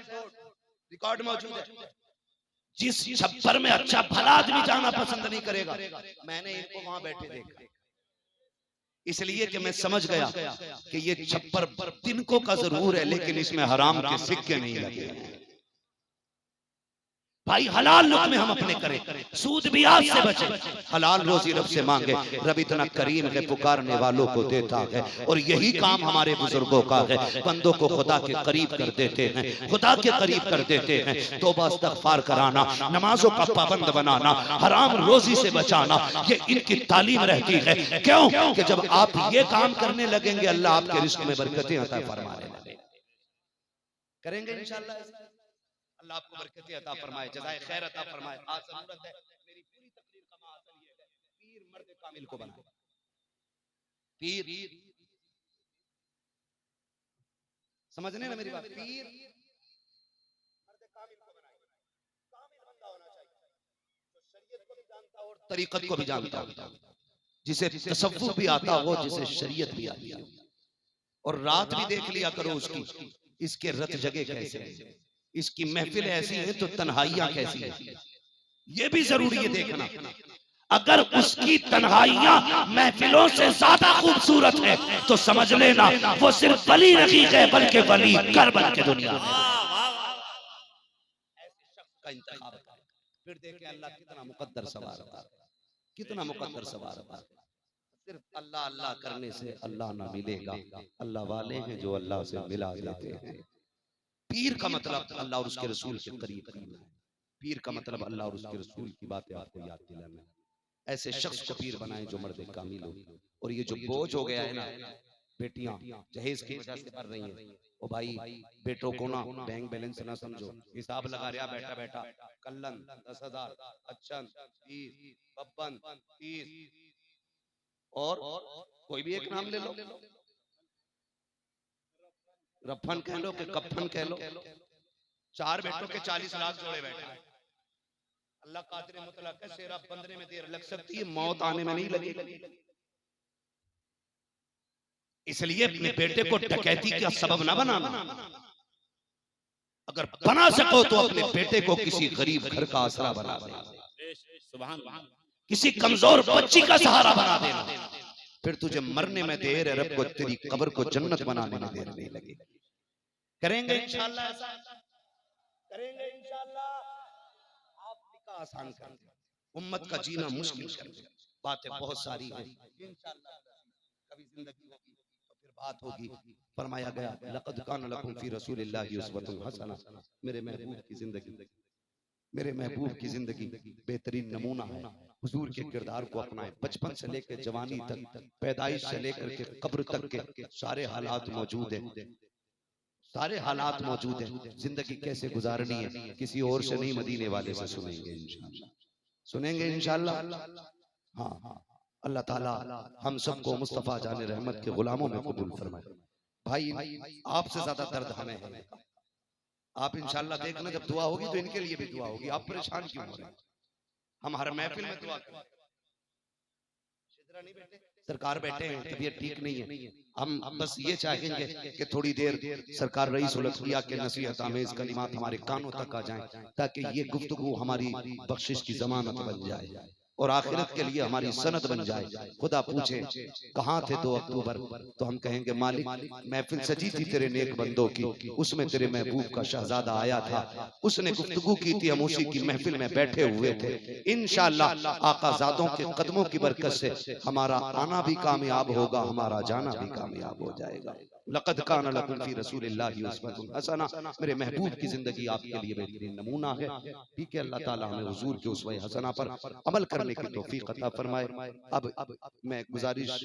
रिकॉर्ड मौजूद है, जिस छप्पर में अच्छा भला आदमी जाना पसंद नहीं करेगा, मैंने इनको वहां बैठे देखा, इसलिए कि मैं समझ गया कि ये छप्पर तिनको का जरूर है, लेकिन इसमें हराम के सिक्के नहीं लगे। भाई हलाल लुक्मे हम अपने करें, सूद ब्याज से बचे, हलाल रोजी रब से मांगे। रब इतना करीम है, पुकारने वालों को देता है, और यही काम हमारे बुजुर्गों का है। बंदों को खुदा के करीब कर देते हैं, खुदा के करीब कर देते हैं। तौबा इस्तगफार कराना, नमाजों का पाबंद बनाना, हराम रोजी से बचाना, ये इनकी तालीम रहती है। क्यों कि जब आप ये काम करने लगेंगे, अल्लाह आपके रिस्क में बरकतें अता फरमाने लगेंगे। करेंगे इंशाअल्लाह, अल्लाह आपको बरकतें अता फरमाए, जज़ाए खैर अता फरमाए। आज जरूरत है, मेरी पूरी तकरीर का माहौल ये है, पीर मर्द कामिल को बनाओ। पीर समझने ना मेरी बात, पीर मर्द कामिल को बनाए। कामिल बंदा होना चाहिए, जो शरीयत को भी जानता हो और तरीकत को भी जानता हो, जिसे तसव्वुफ भी आता हो, जिसे शरीयत भी आती है। और रात भी देख लिया करो उसकी, इसके रत जगह कैसे हैं, इसकी महफिल ऐसी है तो तन्हाइयां कैसी है, ये भी जरूरी है देखना। अगर उसकी तन्हाइयां महफिलों से ज्यादा खूबसूरत है तो समझ लेना वो सिर्फ वली नहीं है, बल्कि वली कर बन के दुनिया में। ऐसे शख्स का इंतखाब करें, फिर देखें अल्लाह कितना मुकद्दर सवार है, कितना मुकद्दर सवार है। सिर्फ अल्लाह अल्लाह करने से अल्लाह ना मिलेगा, अल्लाह वाले हैं जो अल्लाह से मिला देते हैं। पीर का मतलब अल्लाह और उसके रसूल के करीब करना है, पीर का मतलब अल्लाह और उसके रसूल की बातें आपको याद दिलाना है। ऐसे शख्स को पीर बनाए जो मर्द कामिल हो। और ये जो बोझ हो गया है ना, बेटियां जहेज की वजह से कर रही हैं, ओ भाई बेटों को ना बैंक बैलेंस ना समझो, हिसाब लगा रहा बैठा बैठा, कल्लन 10,000, अच्छन 30, बब्बन 30, और कोई भी एक नाम ले लो, रफन कह लो कि कफन कह लो, 4 बेटों के 40 लाख जोड़े बैठे। अल्लाह कादिर मुतलक है, शेरा बंदने में देर लग सकती है, मौत आने में नहीं लगेगी। इसलिए अपने बेटे को डकैती का सबब ना बनाना। अगर बना सको तो अपने बेटे को किसी गरीब घर का आसरा बना देना, किसी कमजोर बच्ची का सहारा बना देना। फिर तुझे मरने में देर है, रब को तेरी कब्र को जन्नत बनाने में देर नहीं लगेगी। करेंगे इंशाअल्लाह ऐसा। करेंगे इंशाअल्लाह। आप निकाह आसान कर दें, उम्मत का जीना मुश्किल कर दें। बातें बहुत सारी हैं इंशाअल्लाह, कभी जिंदगी होगी तो फिर बात होगी। फरमाया गया लक़द कान लकुम फी रसूलिल्लाहि उस्वतुन हसना, मेरे महबूब की जिंदगी, मेरे महबूब की जिंदगी बेहतरीन नमूना है। हुजूर के किरदार को अपनाएं, बचपन से लेकर जवानी तक, पैदाइश से लेकर के कब्र तक के सारे हालात मौजूद हैं, सारे हालात मौजूद हैं। जिंदगी कैसे गुजारनी है किसी और से नहीं, मदीने वाले से सुनेंगे इंशाअल्लाह, सुनेंगे इंशाअल्लाह। हाँ, अल्लाह ताला हम सबको मुस्तफा जाने रहमत के गुलामों में कबूल फरमाए। भाई आपसे ज्यादा दर्द हमें है। आप इंशाअल्लाह देखना जब दुआ होगी तो इनके लिए भी दुआ होगी। आप परेशान क्यों हो रहे हैं? हम हर महफिल में दुआ करें। सरकार बैठे हैं, तबीयत ठीक नहीं है, हम बस ये चाहेंगे कि थोड़ी देर सरकार रईस उल अत्किया के नसीहत आमेज कलिमात हमारे कानों तक आ जाएं, ताकि ये गुफ्तगू हमारी बख्शिश की जमानत बन जाए और आखिरत के लिए हमारी सनद बन जाए। खुदा पूछे कहाँ थे 2 अक्टूबर, तो हम कहेंगे मालिक महफिल सजी थी तेरे नेक बंदों की, उसमें तेरे महबूब का शहजादा आया था, उसने गुफ्तगू की थी, हम उसी की महफिल में बैठे हुए थे। इंशाअल्लाह आकाजादों के कदमों की बरकत से हमारा आना भी कामयाब होगा, हमारा जाना भी कामयाब हो जाएगा। लक़द कान लकुम फी रसूलिल्लाहि उस्वतुन हसना, मेरे महबूब की जिंदगी आपके लिए बेहतरीन नमूना है। ठीक है, अल्लाह ताला हमें हुजूर के उस्वे हसना पर अमल करने की तौफीक अता फरमाए। अब मैं गुजारिश